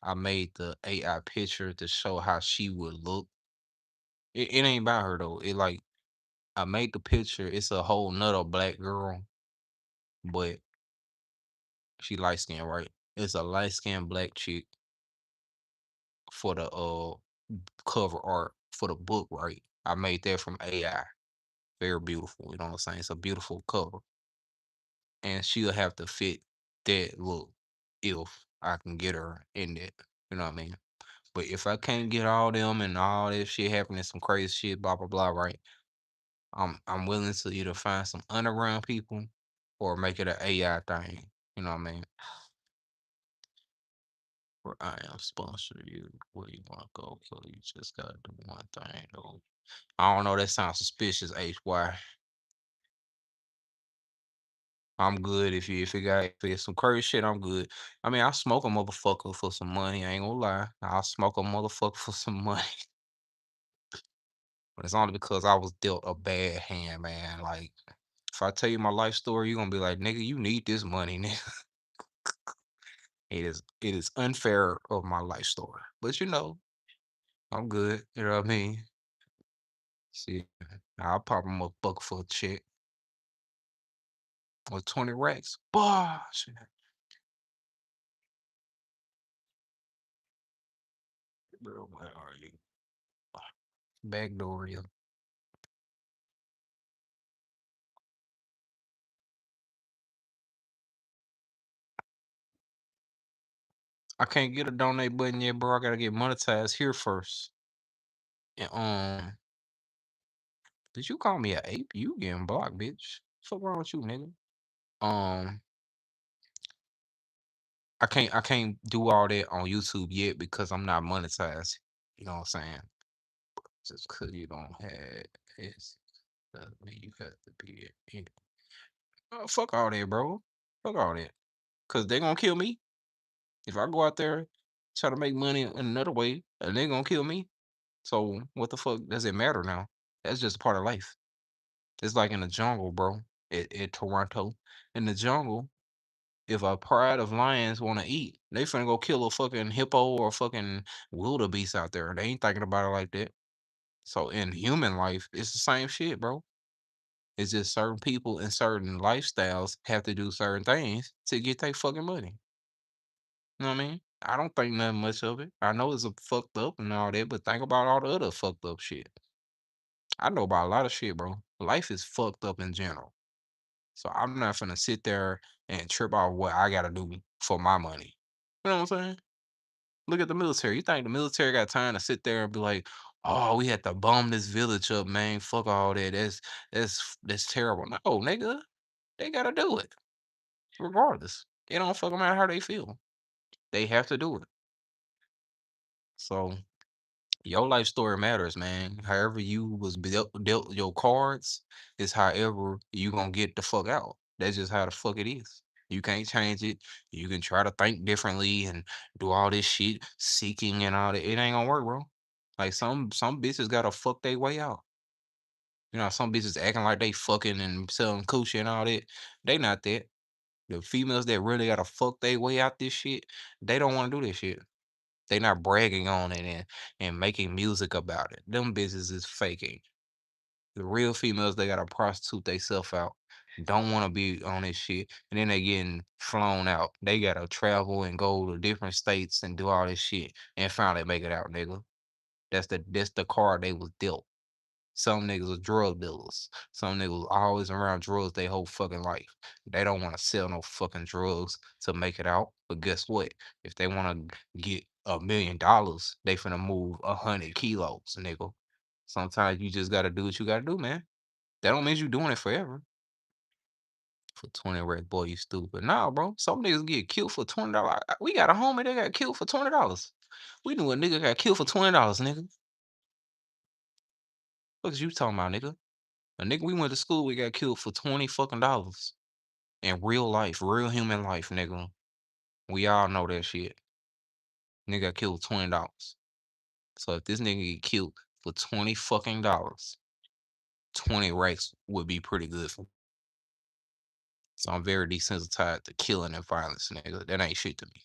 I made the AI picture to show how she would look. It ain't about her though. It like I made the picture. It's a whole nother black girl, but she light skinned, right? It's a light skinned black chick for the cover art for the book, right? I made that from AI. Very beautiful. You know what I'm saying? It's a beautiful cover. And she'll have to fit that look if I can get her in that. You know what I mean? But if I can't get all them and all that shit happening, some crazy shit, blah blah blah, right? I'm willing to either find some underground people or make it an AI thing. You know what I mean? Where I am sponsor you where you wanna go, so you just gotta do one thing though. I don't know, that sounds suspicious, HY. I'm good if it's some crazy shit, I'm good. I mean, I'll smoke a motherfucker for some money, I ain't gonna lie. I'll smoke a motherfucker for some money. But it's only because I was dealt a bad hand, man. Like, if I tell you my life story, you're gonna be like, nigga, you need this money, nigga. It is unfair of my life story. But you know, I'm good. You know what I mean? See, I'll pop him a buck for a check or 20 racks. Bosh. Bro, where are you? Backdoor you. I can't get a donate button yet, bro. I gotta get monetized here first. And did you call me a ape? You getting blocked, bitch. Fuck wrong with you, nigga? Um, I can't do all that on YouTube yet because I'm not monetized. You know what I'm saying? Just cause you don't have it doesn't mean you have to be it. Oh, fuck all that, bro. Fuck all that. Cause they gonna kill me. If I go out there try to make money in another way, and they gonna kill me. So what the fuck does it matter now? That's just part of life. It's like in the jungle, bro. At Toronto, in the jungle, if a pride of lions want to eat, they finna go kill a fucking hippo or a fucking wildebeest out there. They ain't thinking about it like that. So in human life, it's the same shit, bro. It's just certain people and certain lifestyles have to do certain things to get their fucking money. You know what I mean? I don't think nothing much of it. I know it's a fucked up and all that, but think about all the other fucked up shit. I know about a lot of shit, bro. Life is fucked up in general. So I'm not gonna sit there and trip out what I gotta do for my money. You know what I'm saying? Look at the military. You think the military got time to sit there and be like, "Oh, we had to bomb this village up, man. Fuck all that. That's terrible." No, nigga, they gotta do it regardless. It don't fucking matter how they feel. They have to do it. So your life story matters, man. However you was dealt your cards is however you gonna get the fuck out. That's just how the fuck it is. You can't change it. You can try to think differently and do all this shit, seeking and all that. It ain't gonna work, bro. Like some bitches gotta fuck their way out. You know, some bitches acting like they fucking and selling coochie and all that. They not that. The females that really gotta fuck their way out this shit, they don't want to do this shit. They not bragging on it and making music about it. Them bitches is faking. The real females, they gotta prostitute themselves out. Don't want to be on this shit, and then they getting flown out. They gotta travel and go to different states and do all this shit, and finally make it out, nigga. That's the card they was dealt. Some niggas are drug dealers. Some niggas always around drugs their whole fucking life. They don't want to sell no fucking drugs to make it out. But guess what? If they want to get $1 million, they finna move 100 kilos, nigga. Sometimes you just gotta do what you gotta do, man. That don't mean you doing it forever. For 20 racks, boy, you stupid. Nah, bro. Some niggas get killed for $20. We got a homie that got killed for $20. We knew a nigga got killed for $20, nigga. What is you talking about, nigga? A nigga we went to school we got killed for 20 fucking dollars. In real life, real human life, nigga. We all know that shit. Nigga got killed with $20. So if this nigga get killed for 20 fucking dollars, 20 racks would be pretty good for me. So I'm very desensitized to killing and violence, nigga. That ain't shit to me.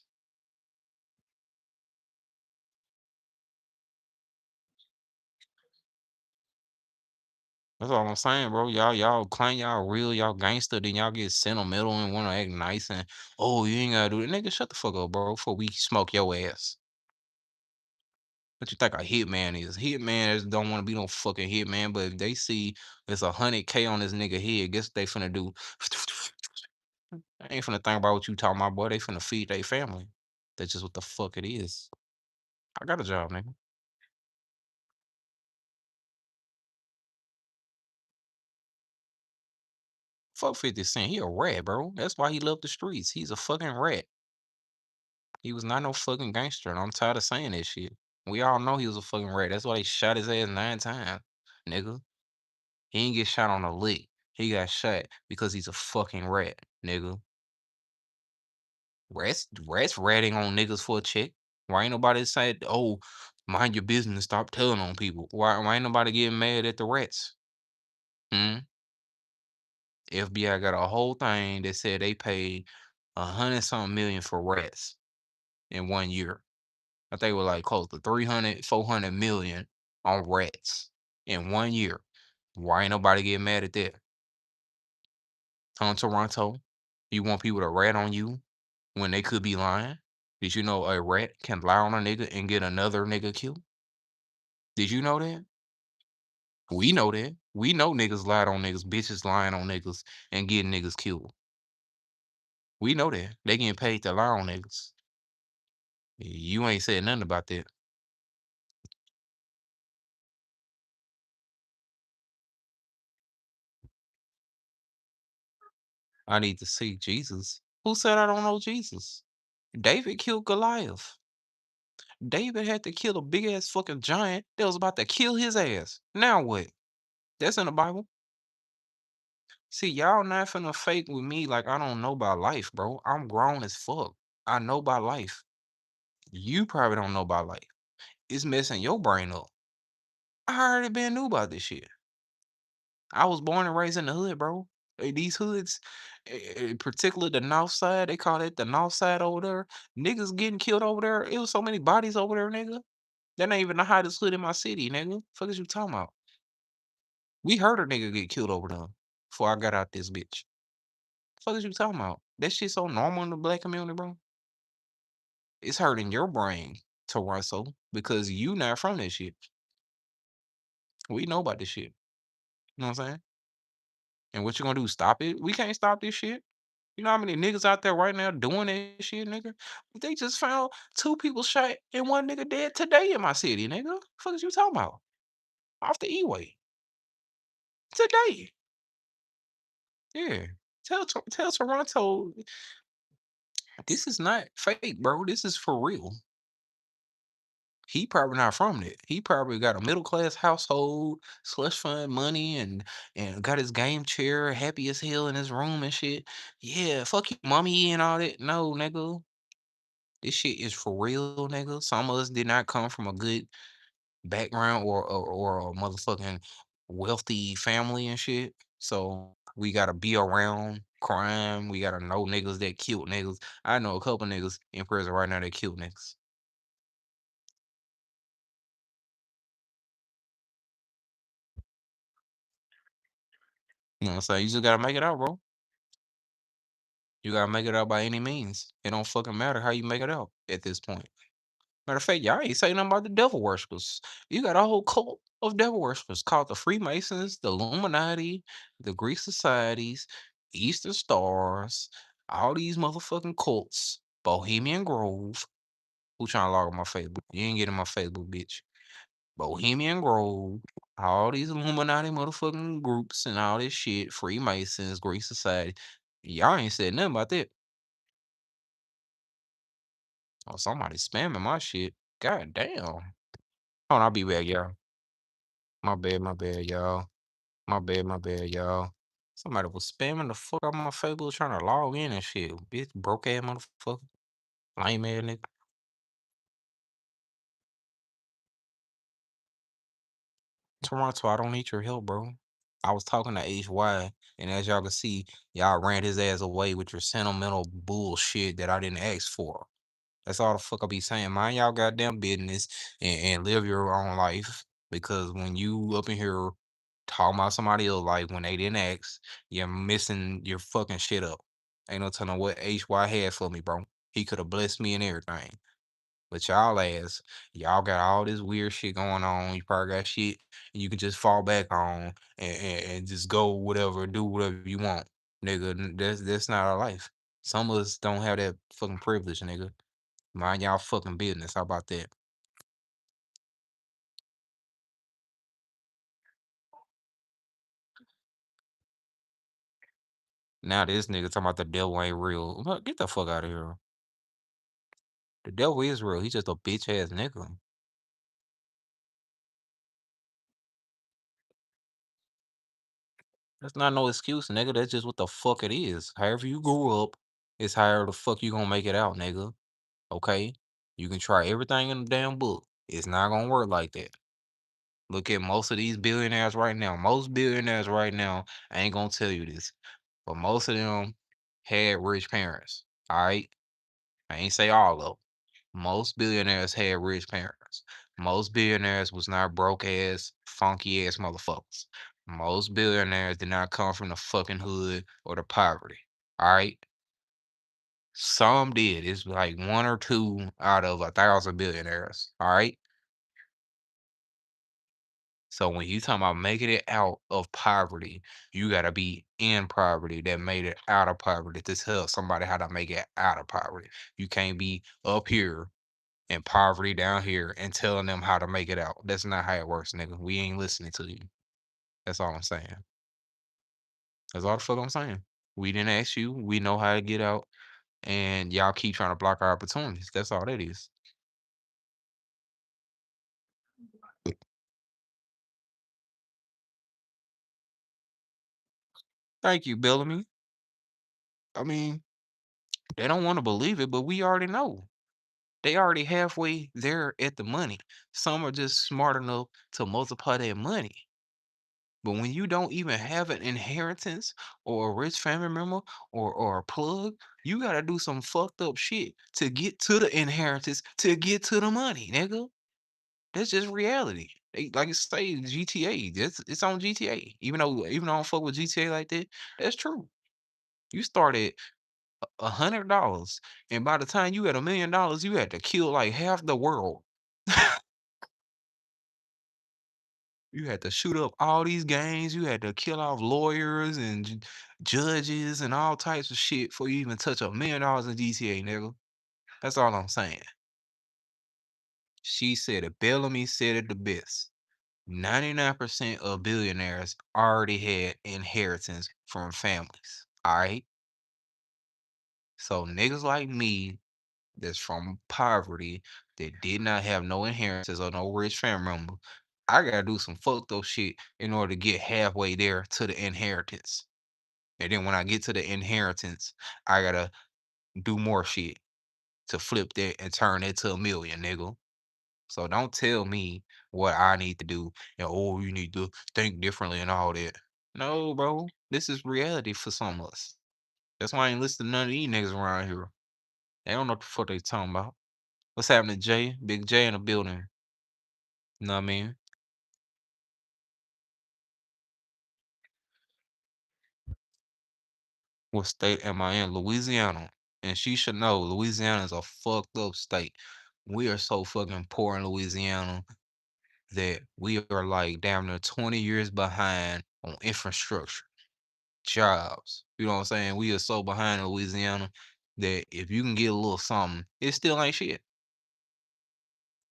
That's all I'm saying, bro. Y'all claim y'all real, y'all gangster, then y'all get sentimental and wanna act nice and oh, you ain't gotta do it. Nigga, shut the fuck up, bro, before we smoke your ass. What you think a hitman is? Hitman don't want to be no fucking hitman, but if they see it's 100K on this nigga head, guess what they finna do? I ain't finna think about what you talking about, boy. They finna feed their family. That's just what the fuck it is. I got a job, nigga. Fuck 50 Cent. He a rat, bro. That's why he left the streets. He's a fucking rat. He was not no fucking gangster, and I'm tired of saying that shit. We all know he was a fucking rat. That's why they shot his ass 9 times, nigga. He ain't get shot on a lick. He got shot because he's a fucking rat, nigga. Rats ratting on niggas for a check. Why ain't nobody said, "Oh, mind your business, stop telling on people"? Why ain't nobody getting mad at the rats? Hmm? FBI got a whole thing that said they paid 100 something million for rats in 1 year. I think it was like close to 300, 400 million on rats in 1 year. Why ain't nobody getting mad at that? Toronto, you want people to rat on you when they could be lying? Did you know a rat can lie on a nigga and get another nigga killed? Did you know that? We know that. We know niggas lied on niggas, bitches lying on niggas and getting niggas killed. We know that. They getting paid to lie on niggas. You ain't said nothing about that. I need to see Jesus. Who said I don't know Jesus? David killed Goliath. David had to kill a big ass fucking giant that was about to kill his ass. Now what? That's in the Bible. See, y'all not finna fake with me like I don't know about life, bro. I'm grown as fuck. I know about life. You probably don't know about life. It's messing your brain up. I already been knew about this shit. I was born and raised in the hood, bro. These hoods, particularly the North Side, they call it the North Side over there. Niggas getting killed over there. It was so many bodies over there, nigga. That ain't even the hottest hood in my city, nigga. Fuck is you talking about? We heard a nigga get killed over there before I got out this bitch. Fuck is you talking about? That shit so normal in the black community, bro. It's hurting your brain, Toronto, because you not from this shit. We know about this shit. You know what I'm saying? And what you gonna do? Stop it? We can't stop this shit. You know how many niggas out there right now doing that shit, nigga? They just found two people shot and one nigga dead today in my city, nigga. Fuck is you talking about? Off the E-way. Today. Yeah. Tell Toronto this is not fake, bro. This is for real. He probably not from it. He probably got a middle class household, slush fund money, and got his game chair, happy as hell in his room and shit. Yeah, fuck you, mommy, and all that. No, nigga, this shit is for real, nigga. Some of us did not come from a good background or a motherfucking wealthy family and shit. So we gotta be around crime. We gotta know niggas that killed niggas. I know a couple niggas in prison right now that killed niggas. You know what I'm saying? You just gotta make it out, bro. You gotta make it out by any means. It don't fucking matter how you make it out at this point. Matter of fact, y'all ain't saying nothing about the devil worshippers. You got a whole cult of devil worshippers called the Freemasons, the Illuminati, the Greek societies, Eastern Stars, all these motherfucking cults, Bohemian Grove. Who trying to log on my Facebook? You ain't getting my Facebook, bitch. Bohemian Grove, all these Illuminati motherfucking groups and all this shit, Freemasons, Greek Society. Y'all ain't said nothing about that. Oh, somebody spamming my shit. God damn. Hold on, I'll be back, y'all. My bad, y'all. My bad, y'all. Somebody was spamming the fuck out my Facebook trying to log in and shit. Bitch, broke ass motherfucker. Lame ass nigga. Toronto, I don't need your help, bro. I was talking to HY, and as y'all can see, y'all ran his ass away with your sentimental bullshit that I didn't ask for. That's all the fuck I be saying. Mind y'all goddamn business and live your own life. Because when you up in here talking about somebody else life when they didn't ask, you're missing your fucking shit up. Ain't no telling what HY had for me, bro. He could have blessed me and everything. But y'all ass, y'all got all this weird shit going on. You probably got shit you can just fall back on and just go whatever, do whatever you want. Nigga, that's not our life. Some of us don't have that fucking privilege, nigga. Mind y'all fucking business. How about that? Now this nigga talking about the devil ain't real. Look, get the fuck out of here. The devil is real. He's just a bitch ass nigga. That's not no excuse, nigga. That's just what the fuck it is. However you grew up, is however the fuck you gonna make it out, nigga. Okay? You can try everything in the damn book. It's not gonna work like that. Look at most of these billionaires right now. Most billionaires right now, I ain't gonna tell you this, but most of them had rich parents. All right? I ain't say all of them. Most billionaires had rich parents. Most billionaires was not broke ass, funky ass motherfuckers. Most billionaires did not come from the fucking hood or the poverty. All right. Some did. It's like one or two out of 1,000 billionaires. All right. So when you talking about making it out of poverty, you gotta be in poverty that made it out of poverty to tell somebody how to make it out of poverty. You can't be up here and poverty down here and telling them how to make it out. That's not how it works, nigga. We ain't listening to you. That's all I'm saying. That's all the fuck I'm saying. We didn't ask you. We know how to get out, and y'all keep trying to block our opportunities. That's all that is. Thank you, Bellamy. I mean, they don't want to believe it, but we already know. They already halfway there at the money. Some are just smart enough to multiply their money. But when you don't even have an inheritance or a rich family member or a plug, you gotta do some fucked up shit to get to the inheritance to get to the money, nigga. That's just reality. Like you say, GTA. It's on GTA. Even though I don't fuck with GTA like that, that's true. You started $100, and by the time you had $1 million, you had to kill like half the world. You had to shoot up all these gangs. You had to kill off lawyers and judges and all types of shit before you even touch $1 million in GTA, nigga. That's all I'm saying. She said it. Bellamy said it the best. 99% of billionaires already had inheritance from families. All right. So niggas like me that's from poverty that did not have no inheritance or no rich family member, I gotta do some fucked up shit in order to get halfway there to the inheritance. And then when I get to the inheritance, I gotta do more shit to flip that and turn it to 1 million, nigga. So don't tell me what I need to do and oh, you need to think differently and all that. No, bro. This is reality for some of us. That's why I ain't listening to none of these niggas around here. They don't know what the fuck they talking about. What's happening, Jay? Big J in the building. You know what I mean? What state am I in? Louisiana. And she should know Louisiana is a fucked up state. We are so fucking poor in Louisiana that we are like damn near 20 years behind on infrastructure, jobs. You know what I'm saying? We are so behind in Louisiana that if you can get a little something, it still ain't shit.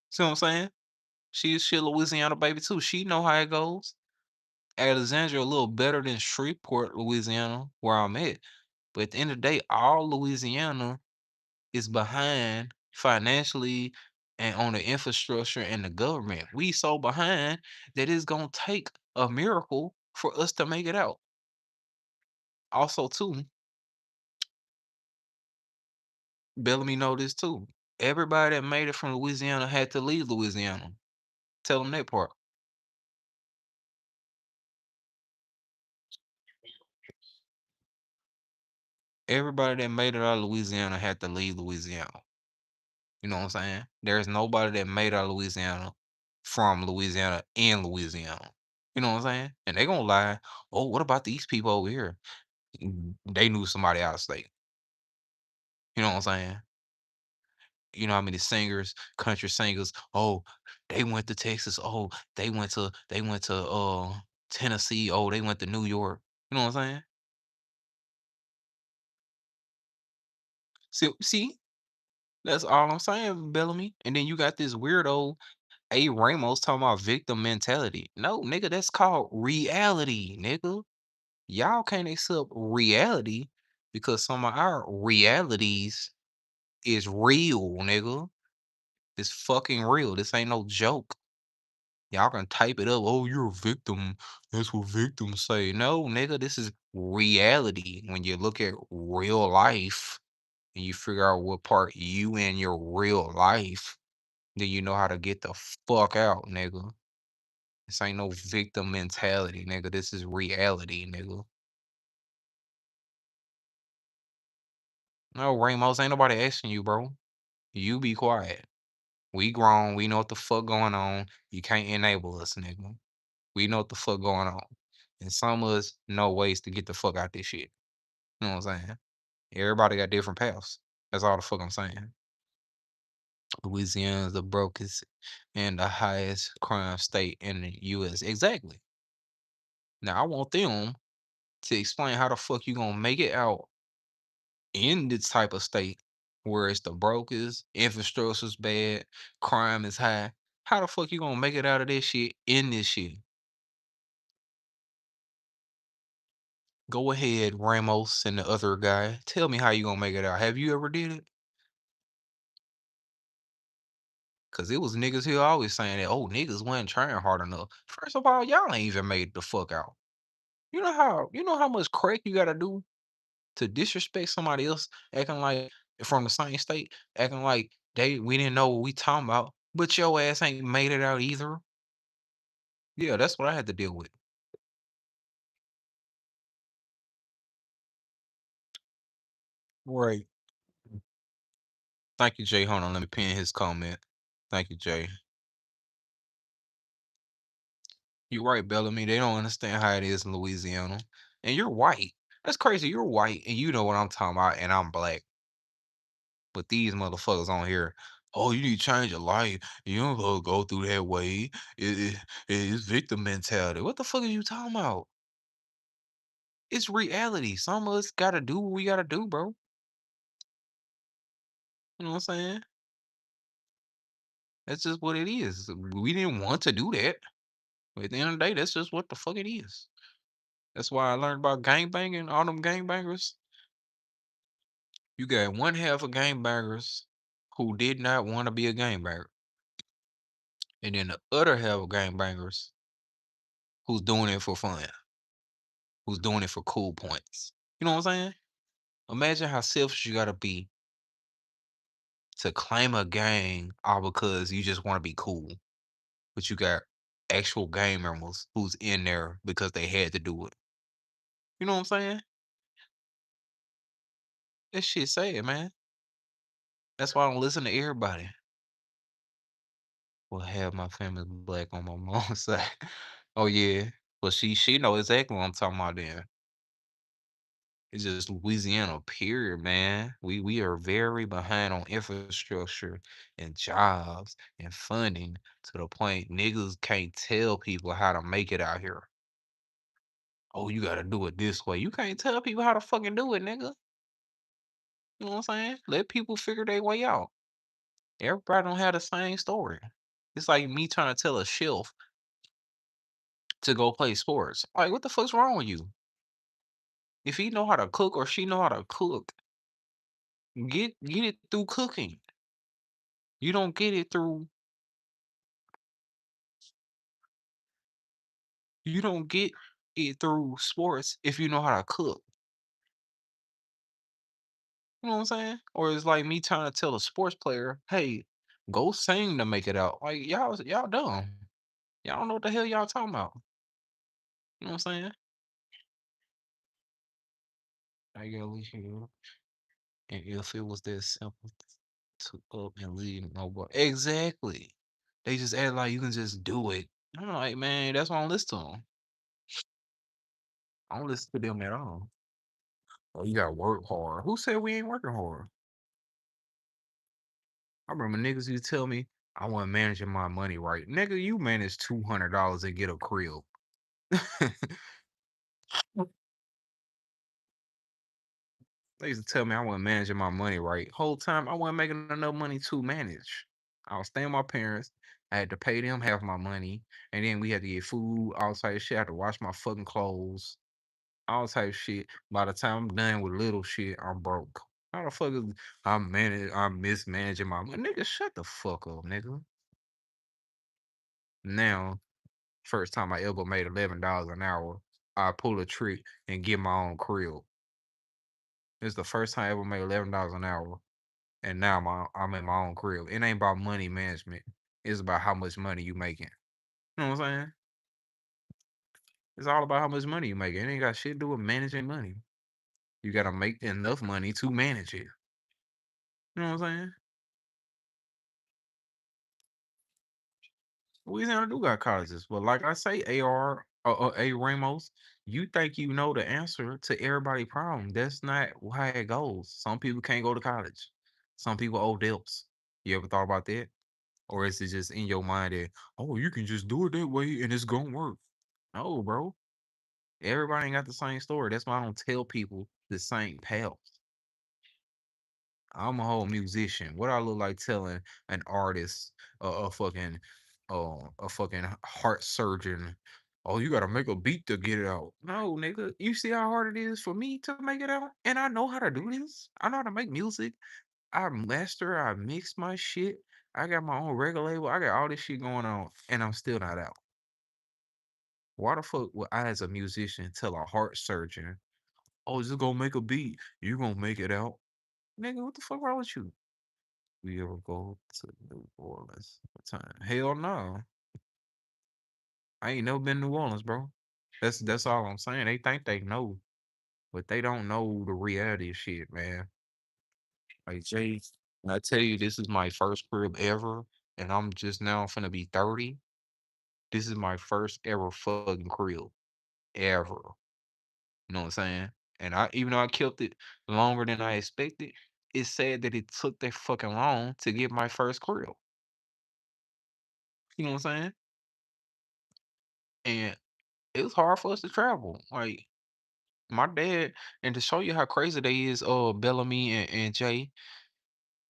See what I'm saying? She a Louisiana baby too. She know how it goes. Alexandria a little better than Shreveport, Louisiana, where I'm at. But at the end of the day, all Louisiana is behind financially and on the infrastructure and the government. We so behind that it's gonna take a miracle for us to make it out. Also, too, Bellamy know this too. Everybody that made it from Louisiana had to leave Louisiana. Tell them that part. Everybody that made it out of Louisiana had to leave Louisiana. You know what I'm saying? There's nobody that made out of Louisiana from Louisiana in Louisiana. You know what I'm saying? And they gonna lie. Oh, what about these people over here? They knew somebody out of state. You know what I'm saying? You know how many singers, country singers, oh, they went to Texas. Oh, they went to Tennessee. Oh, they went to New York. You know what I'm saying? See, that's all I'm saying, Bellamy. And then you got this weirdo A. Ramos talking about victim mentality. No, nigga, that's called reality, nigga. Y'all can't accept reality because some of our realities is real, nigga. It's fucking real. This ain't no joke. Y'all can type it up. Oh, you're a victim. That's what victims say. No, nigga, this is reality. When you look at real life and you figure out what part you in your real life, then you know how to get the fuck out, nigga. This ain't no victim mentality, nigga. This is reality, nigga. No, Ramos, ain't nobody asking you, bro. You be quiet. We grown. We know what the fuck going on. You can't enable us, nigga. We know what the fuck going on. And some of us know ways to get the fuck out this shit. You know what I'm saying? Everybody got different paths. That's all the fuck I'm saying. Louisiana is the brokest and the highest crime state in the US. Exactly. Now I want them to explain how the fuck you gonna make it out in this type of state where it's the brokest, infrastructure's bad, crime is high. How the fuck you gonna make it out of this shit in this shit? Go ahead, Ramos and the other guy. Tell me how you gonna make it out. Have you ever did it? Cause it was niggas here always saying that, oh, niggas wasn't trying hard enough. First of all, y'all ain't even made the fuck out. You know how much crack you gotta do to disrespect somebody else acting like from the same state, acting like we didn't know what we talking about, but your ass ain't made it out either. Yeah, that's what I had to deal with. Right. Thank you, Jay. Hold on, let me pin his comment. Thank you, Jay. You're right, Bellamy. They don't understand how it is in Louisiana. And you're white. That's crazy. You're white and you know what I'm talking about, and I'm black. But these motherfuckers on here, oh, you need to change your life. You don't go through that way. It's victim mentality. What the fuck are you talking about? It's reality. Some of us gotta do what we gotta do, bro. You know what I'm saying? That's just what it is. We didn't want to do that. But at the end of the day, that's just what the fuck it is. That's why I learned about gangbanging, all them gangbangers. You got one half of gangbangers who did not want to be a gangbanger. And then the other half of gangbangers who's doing it for fun, who's doing it for cool points. You know what I'm saying? Imagine how selfish you gotta be to claim a gang all because you just want to be cool. But you got actual gang members who's in there because they had to do it. You know what I'm saying? That shit sad, man. That's why I don't listen to everybody. Well, have my family black on my mom's side. Oh yeah. Well, she know exactly what I'm talking about then. It's just Louisiana, period, man. We are very behind on infrastructure and jobs and funding to the point niggas can't tell people how to make it out here. Oh, you gotta do it this way. You can't tell people how to fucking do it, nigga. You know what I'm saying? Let people figure their way out. Everybody don't have the same story. It's like me trying to tell a shelf to go play sports. Like, what the fuck's wrong with you? If he know how to cook or she know how to cook, get it through cooking. You don't get it through you don't get it through sports if you know how to cook. You know what I'm saying? Or it's like me trying to tell a sports player, hey, go sing to make it out. Like y'all dumb. Y'all don't know what the hell y'all talking about. You know what I'm saying? I gotta leave you. And if it was that simple to up and leave nobody. Exactly. They just act like you can just do it. I'm like, man, that's why I don't listen to them. I don't listen to them at all. Oh, you gotta work hard. Who said we ain't working hard? I remember niggas used to tell me I wasn't managing my money right. Nigga, you manage $200 and get a crib. They used to tell me I wasn't managing my money right. Whole time I wasn't making enough money to manage. I was staying with my parents. I had to pay them half my money. And then we had to get food, all type of shit. I had to wash my fucking clothes, all type of shit. By the time I'm done with little shit, I'm broke. How the fuck is I'm mismanaging my money? Nigga, shut the fuck up, nigga. Now, first time I ever made $11 an hour, I pull a trick and get my own crib. It's the first time I ever made $11 an hour. And now I'm in my own crib. It ain't about money management. It's about how much money you making. You know what I'm saying? It's all about how much money you making. It ain't got shit to do with managing money. You gotta make enough money to manage it. You know what I'm saying? Louisiana do got colleges, but like I say, AR A Ramos, you think you know the answer to everybody's problem. That's not how it goes. Some people can't go to college. Some people owe debts. You ever thought about that? Or is it just in your mind that, oh, you can just do it that way and it's gonna work? No, bro. Everybody ain't got the same story. That's why I don't tell people the same path. I'm a whole musician. What I look like telling an artist, a fucking heart surgeon, oh, you gotta make a beat to get it out. No, nigga, you see how hard it is for me to make it out, and I know how to do this. I know how to make music. I master. I mix my shit. I got my own record label. I got all this shit going on, and I'm still not out. Why the fuck would I, as a musician, tell a heart surgeon, oh, just gonna make a beat. You gonna make it out. Nigga, what the fuck wrong with you? We ever go to New Orleans? What time? Hell no. I ain't never been to New Orleans, bro. That's all I'm saying. They think they know, but they don't know the reality of shit, man. Like Jay, when I tell you this is my first crib ever, and I'm just now finna be 30. This is my first ever fucking crib ever. You know what I'm saying? And I even though I kept it longer than I expected, it's sad that it took that fucking long to get my first crib. You know what I'm saying? And it was hard for us to travel. Like my dad, and to show you how crazy they is, Bellamy and Jay,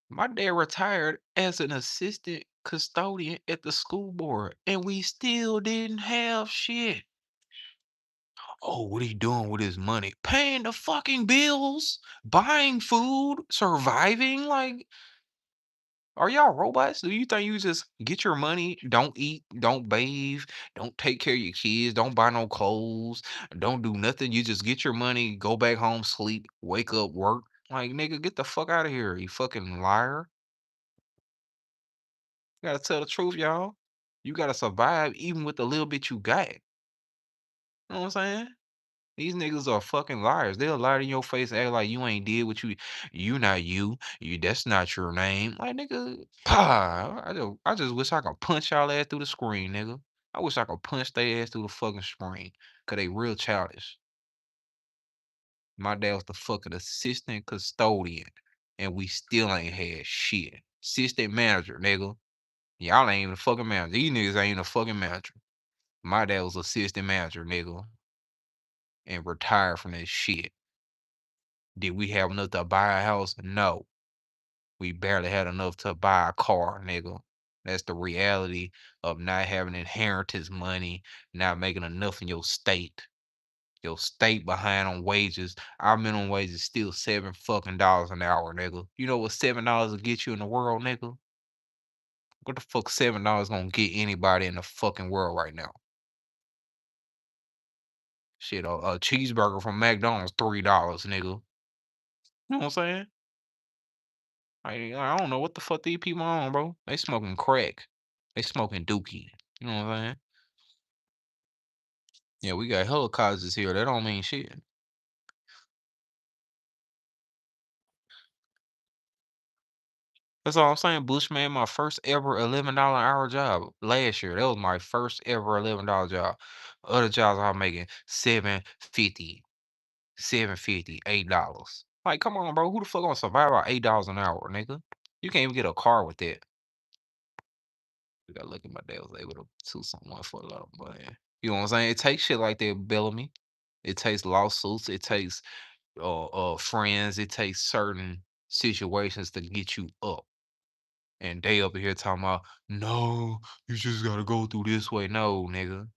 my dad retired as an assistant custodian at the school board, and we still didn't have shit. Oh, what are you doing with his money? Paying the fucking bills, buying food, surviving. Like, are y'all robots? Do you think you just get your money, don't eat, don't bathe, don't take care of your kids, don't buy no clothes, don't do nothing? You just get your money, go back home, sleep, wake up, work. Like, nigga, get the fuck out of here, you fucking liar. You gotta tell the truth, y'all. You gotta survive even with the little bit you got. You know what I'm saying? These niggas are fucking liars. They'll lie to your face, act like you ain't did what you not you. You that's not your name. Like nigga, pah. I just wish I could punch y'all ass through the screen, nigga. I wish I could punch their ass through the fucking screen. Cause they real childish. My dad was the fucking assistant custodian. And we still ain't had shit. Assistant manager, nigga. Y'all ain't even a fucking manager. These niggas ain't even a fucking manager. My dad was assistant manager, nigga, and retired from that shit. Did we have enough to buy a house? No. We barely had enough to buy a car, nigga. That's the reality of not having inheritance money, not making enough in your state. Your state behind on wages. Our minimum wage is still $7 fucking an hour, nigga. You know what $7 will get you in the world, nigga? What the fuck $7 gonna get anybody in the fucking world right now? Shit, a cheeseburger from McDonald's $3, nigga. You know what I'm saying? I don't know what the fuck these people on, bro. They smoking crack. They smoking dookie. You know what I'm saying? Yeah, we got helicopters here. That don't mean shit. That's all I'm saying, Bushman. My first ever $11 an hour job last year. That was my first ever $11 job. Other jobs I'm making 750, 750, $8. Like, come on, bro. Who the fuck gonna survive on $8 an hour, nigga? You can't even get a car with that. You gotta look at my dad was able to sue someone for a lot of money. You know what I'm saying? It takes shit like that, Bellamy. It takes lawsuits. It takes friends. It takes certain situations to get you up. And they up here talking about, no, you just gotta go through this way. No, nigga.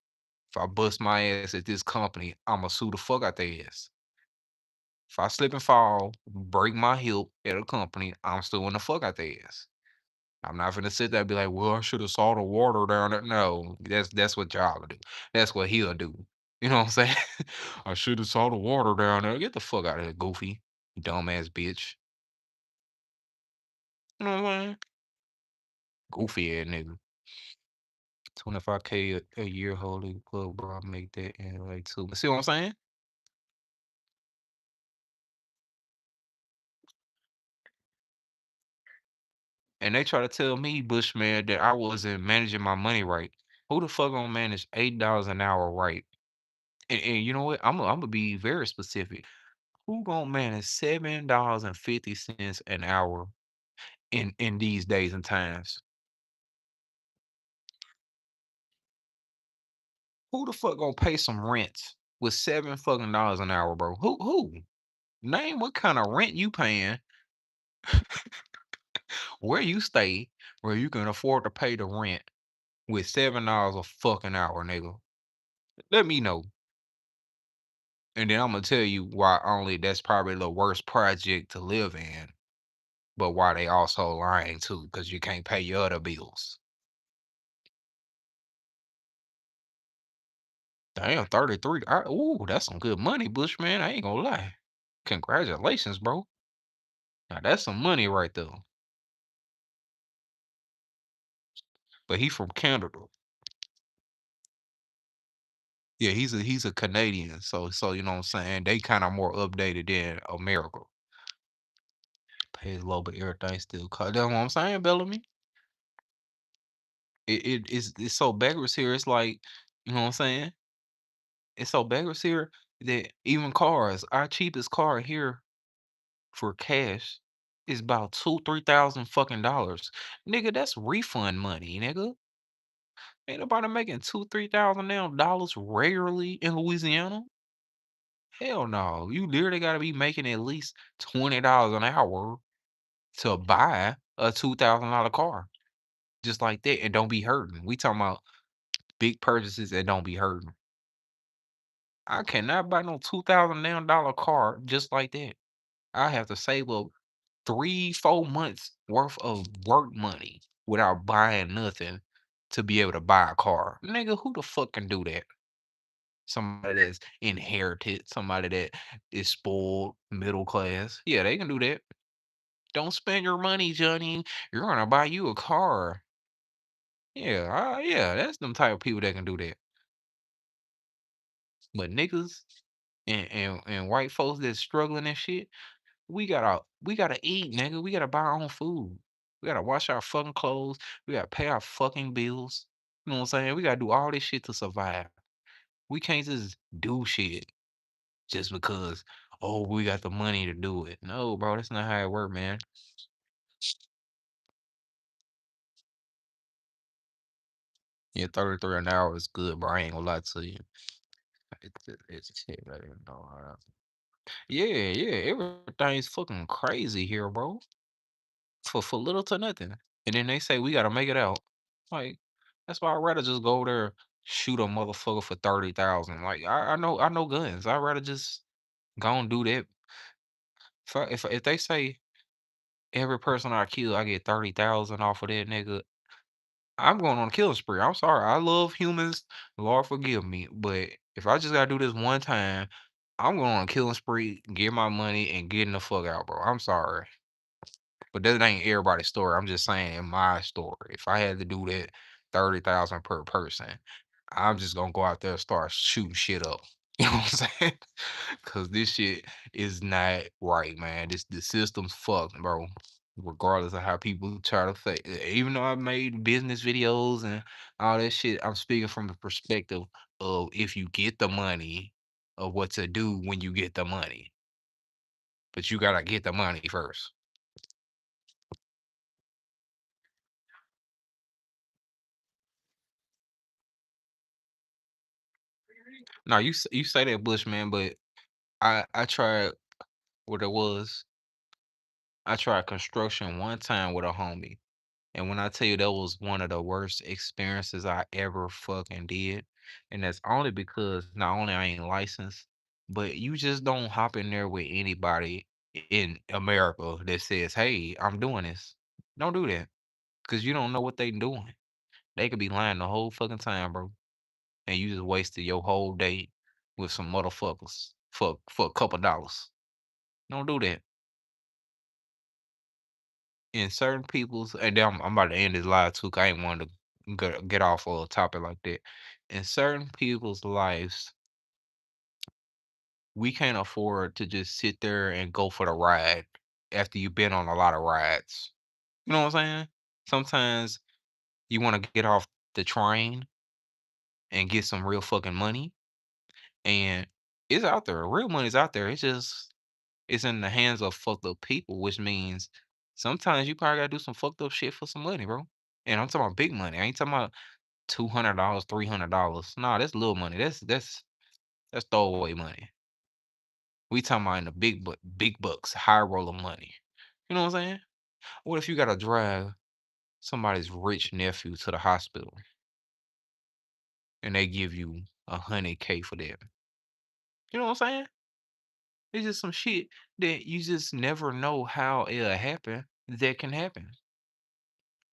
If I bust my ass at this company, I'ma sue the fuck out their ass. If I slip and fall, break my hip at a company, I'm suing the fuck out their ass. I'm not gonna sit there and be like, well, I should have saw the water down there. No, that's what y'all do. That's what he'll do. You know what I'm saying? I should have saw the water down there. Get the fuck out of here, goofy, dumbass bitch. You know what I'm saying? Goofy ass nigga. 25K a year holding club, bro. I make that in like two. See what I'm saying? And they try to tell me, Bushman, that I wasn't managing my money right. Who the fuck gonna manage $8 an hour right? And you know what? I'm gonna be very specific. Who gonna manage $7.50 an hour in these days and times? Who the fuck gonna pay some rent with seven fucking dollars an hour, bro? Who? Name what kind of rent you paying, where you stay, where you can afford to pay the rent with $7 a fucking hour, nigga. Let me know. And then I'm gonna tell you why only that's probably the worst project to live in, but why they also lying too, because you can't pay your other bills. Damn, 33. Ooh, that's some good money, Bushman. I ain't gonna lie. Congratulations, bro. Now that's some money right there. But he from Canada. Yeah, he's a Canadian. So you know what I'm saying? They kind of more updated than America. pays low, but everything still cost. That's what I'm saying, Bellamy. It's so backwards here. It's like, you know what I'm saying? It's so backwards here that even cars, our cheapest car here for cash is about 2, 3,000 fucking dollars. Nigga, that's refund money, nigga. Ain't nobody making 2, 3,000 now dollars rarely in Louisiana. Hell no. You literally gotta be making at least $20 an hour to buy a $2,000 car. Just like that, and don't be hurting. We talking about big purchases and don't be hurting. I cannot buy no $2,000 damn dollar car just like that. I have to save up 3, 4 months worth of work money without buying nothing to be able to buy a car. Nigga, who the fuck can do that? Somebody that's inherited, somebody that is spoiled, middle class. Yeah, they can do that. Don't spend your money, Johnny. You're gonna buy you a car. Yeah, yeah, that's them type of people that can do that. But niggas and white folks that's struggling and shit, we gotta eat, nigga. We gotta buy our own food. We gotta wash our fucking clothes. We gotta pay our fucking bills. You know what I'm saying? We gotta do all this shit to survive. We can't just do shit just because, oh, we got the money to do it. No, bro, that's not how it work, man. Yeah, 33 an hour is good, bro. I ain't gonna lie to you. It's shit, I didn't know how. Yeah, yeah, everything's fucking crazy here, bro. For little to nothing. And then they say we gotta make it out. Like, that's why I'd rather just go there, shoot a motherfucker for 30,000. Like, I know guns. I'd rather just go and do that. If they say every person I kill, I get 30,000 off of that nigga, I'm going on a killing spree. I'm sorry. I love humans. Lord forgive me. But if I just gotta do this one time, I'm going on a killing spree, get my money, and getting the fuck out, bro. I'm sorry. But that ain't everybody's story. I'm just saying my story. If I had to do that 30,000 per person, I'm just gonna go out there and start shooting shit up. You know what I'm saying? Cause this shit is not right, man. This the system's fucked, bro. Regardless of how people try to fake even though I've made business videos and all that shit, I'm speaking from the perspective of if you get the money of what to do when you get the money. But you gotta get the money first. No, you say that Bush man, but I tried what it was. I tried construction one time with a homie, and when I tell you that was one of the worst experiences I ever fucking did, and that's only because not only I ain't licensed, but you just don't hop in there with anybody in America that says, "Hey, I'm doing this." Don't do that because you don't know what they doing. They could be lying the whole fucking time, bro, and you just wasted your whole day with some motherfuckers for a couple dollars. Don't do that. In certain people's, and then I'm about to end this live too, 'cause I ain't wanted to get off of a topic like that. In certain people's lives, we can't afford to just sit there and go for the ride after you've been on a lot of rides. You know what I'm saying? Sometimes you want to get off the train and get some real fucking money, and it's out there. Real money's out there. It's in the hands of fucked up people, which means sometimes you probably gotta do some fucked up shit for some money, bro. And I'm talking about big money. I ain't talking about $200, $300. Nah, that's little money. That's throwaway money. We talking about in the big bucks, high roller money. You know what I'm saying? What if you gotta drive somebody's rich nephew to the hospital and they give you 100K for that? You know what I'm saying? It's just some shit that you just never know how it'll happen. That can happen.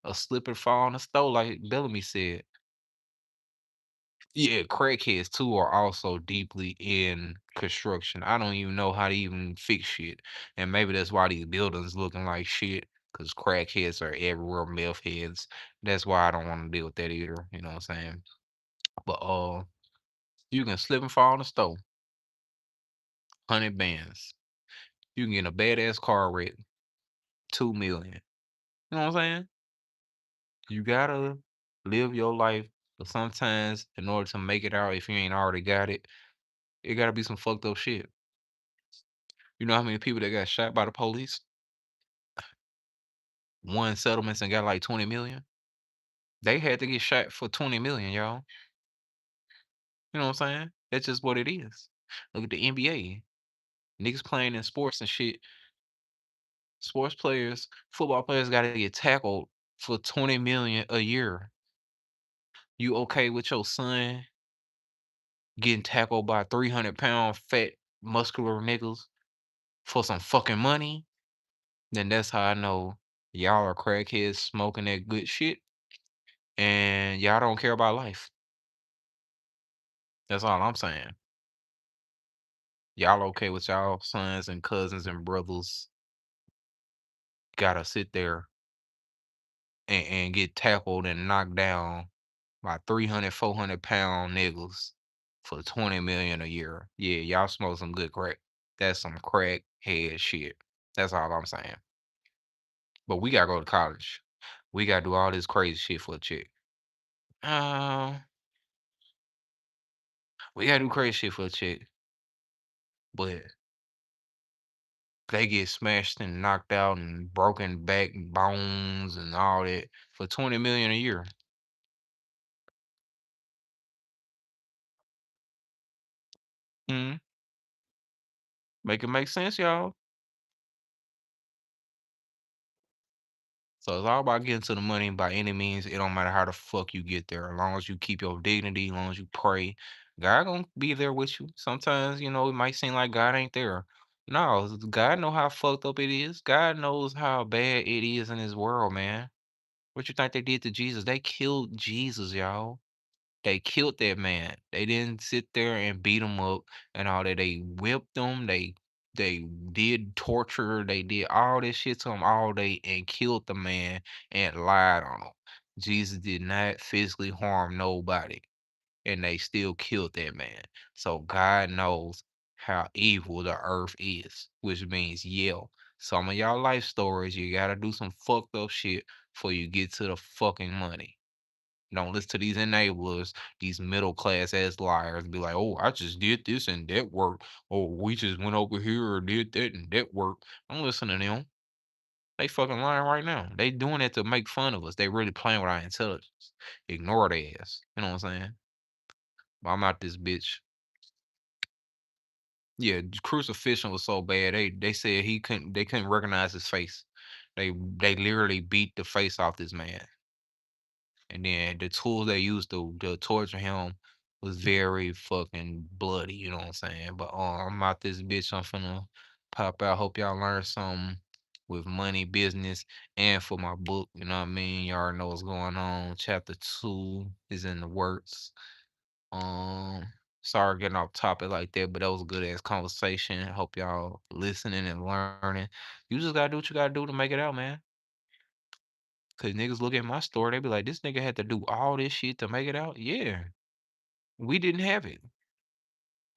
A slip and fall in the store, like Bellamy said. Yeah, crackheads too are also deeply in construction. I don't even know how to even fix shit. And maybe that's why these buildings looking like shit. Cause crackheads are everywhere, meth heads. That's why I don't want to deal with that either. You know what I'm saying? But you can slip and fall in the store. 100 bands. You can get in a badass car wreck 2 million. You know what I'm saying? You gotta live your life, but sometimes in order to make it out, if you ain't already got it gotta be some fucked up shit. You know how many people that got shot by the police, won settlements and got like 20 million? They had to get shot for 20 million, y'all. You know what I'm saying? That's just what it is. Look at the NBA. Niggas playing in sports and shit. Sports players, football players gotta get tackled for 20 million a year. You okay with your son getting tackled by 300-pound fat muscular niggas for some fucking money? Then that's how I know y'all are crackheads smoking that good shit and y'all don't care about life. That's all I'm saying. Y'all okay with y'all sons and cousins and brothers gotta sit there and get tackled and knocked down by 300, 400-pound niggas for 20 million a year. Yeah, y'all smoke some good crack. That's some crack head shit. That's all I'm saying. But we gotta go to college. We gotta do all this crazy shit for a chick. Uh, we gotta do crazy shit for a chick, but they get smashed and knocked out and broken back bones and all that for 20 million a year. Mm, make it make sense, y'all. So it's all about getting to the money by any means. It don't matter how the fuck you get there. As long as you keep your dignity, as long as you pray, God gonna be there with you. Sometimes, it might seem like God ain't there. No, God know how fucked up it is. God knows how bad it is in this world, man. What you think they did to Jesus? They killed Jesus, y'all. They killed that man. They didn't sit there and beat him up and all that. They whipped him. They did torture. They did all this shit to him all day and killed the man and lied on him. Jesus did not physically harm nobody, and they still killed that man. So God knows how evil the earth is, which means yeah. Some of y'all life stories, you gotta do some fucked up shit before you get to the fucking money. Don't listen to these enablers, these middle class ass liars. Be like, oh, I just did this and that worked. Oh, we just went over here or did that and that worked. Don't listen to them. They fucking lying right now. They doing it to make fun of us. They really playing with our intelligence. Ignore their ass. You know what I'm saying? But I'm out this bitch. Yeah, crucifixion was so bad. They said they couldn't recognize his face. They literally beat the face off this man. And then the tools they used to torture him was very fucking bloody, you know what I'm saying? But I'm out this bitch. I'm finna pop out. Hope y'all learn something with money, business, and for my book. You know what I mean? Y'all already know what's going on. Chapter 2 is in the works. Um, Sorry getting off topic like that, but that was a good ass conversation. Hope y'all listening and learning. You just gotta do what you gotta do to make it out, man. Cause niggas look at my story, they be like, this nigga had to do all this shit to make it out. Yeah, we didn't have it.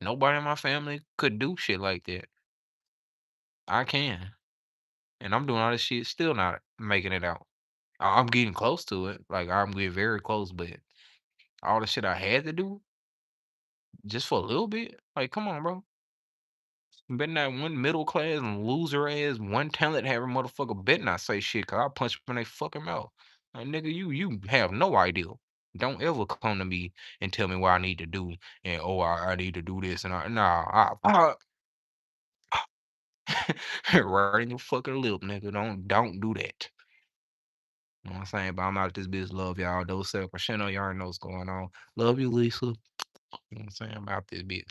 Nobody in my family could do shit like that. I can. And I'm doing all this shit, still not making it out. I'm getting close to it. Like I'm getting very close, but all the shit I had to do just for a little bit. Like, come on, bro. Bet not one middle class and loser ass, one talent having motherfucker bet not say shit, cause I'll punch them in they fucking mouth. Like nigga, you have no idea. Don't ever come to me and tell me what I need to do and oh I need to do this and right in your fucking lip, nigga. Don't do that. You know what I'm saying? But I'm out this bitch. Love y'all. Those Crushindo, y'all already know what's going on. Love you, Lisa. You know what I'm saying? I'm out this bitch.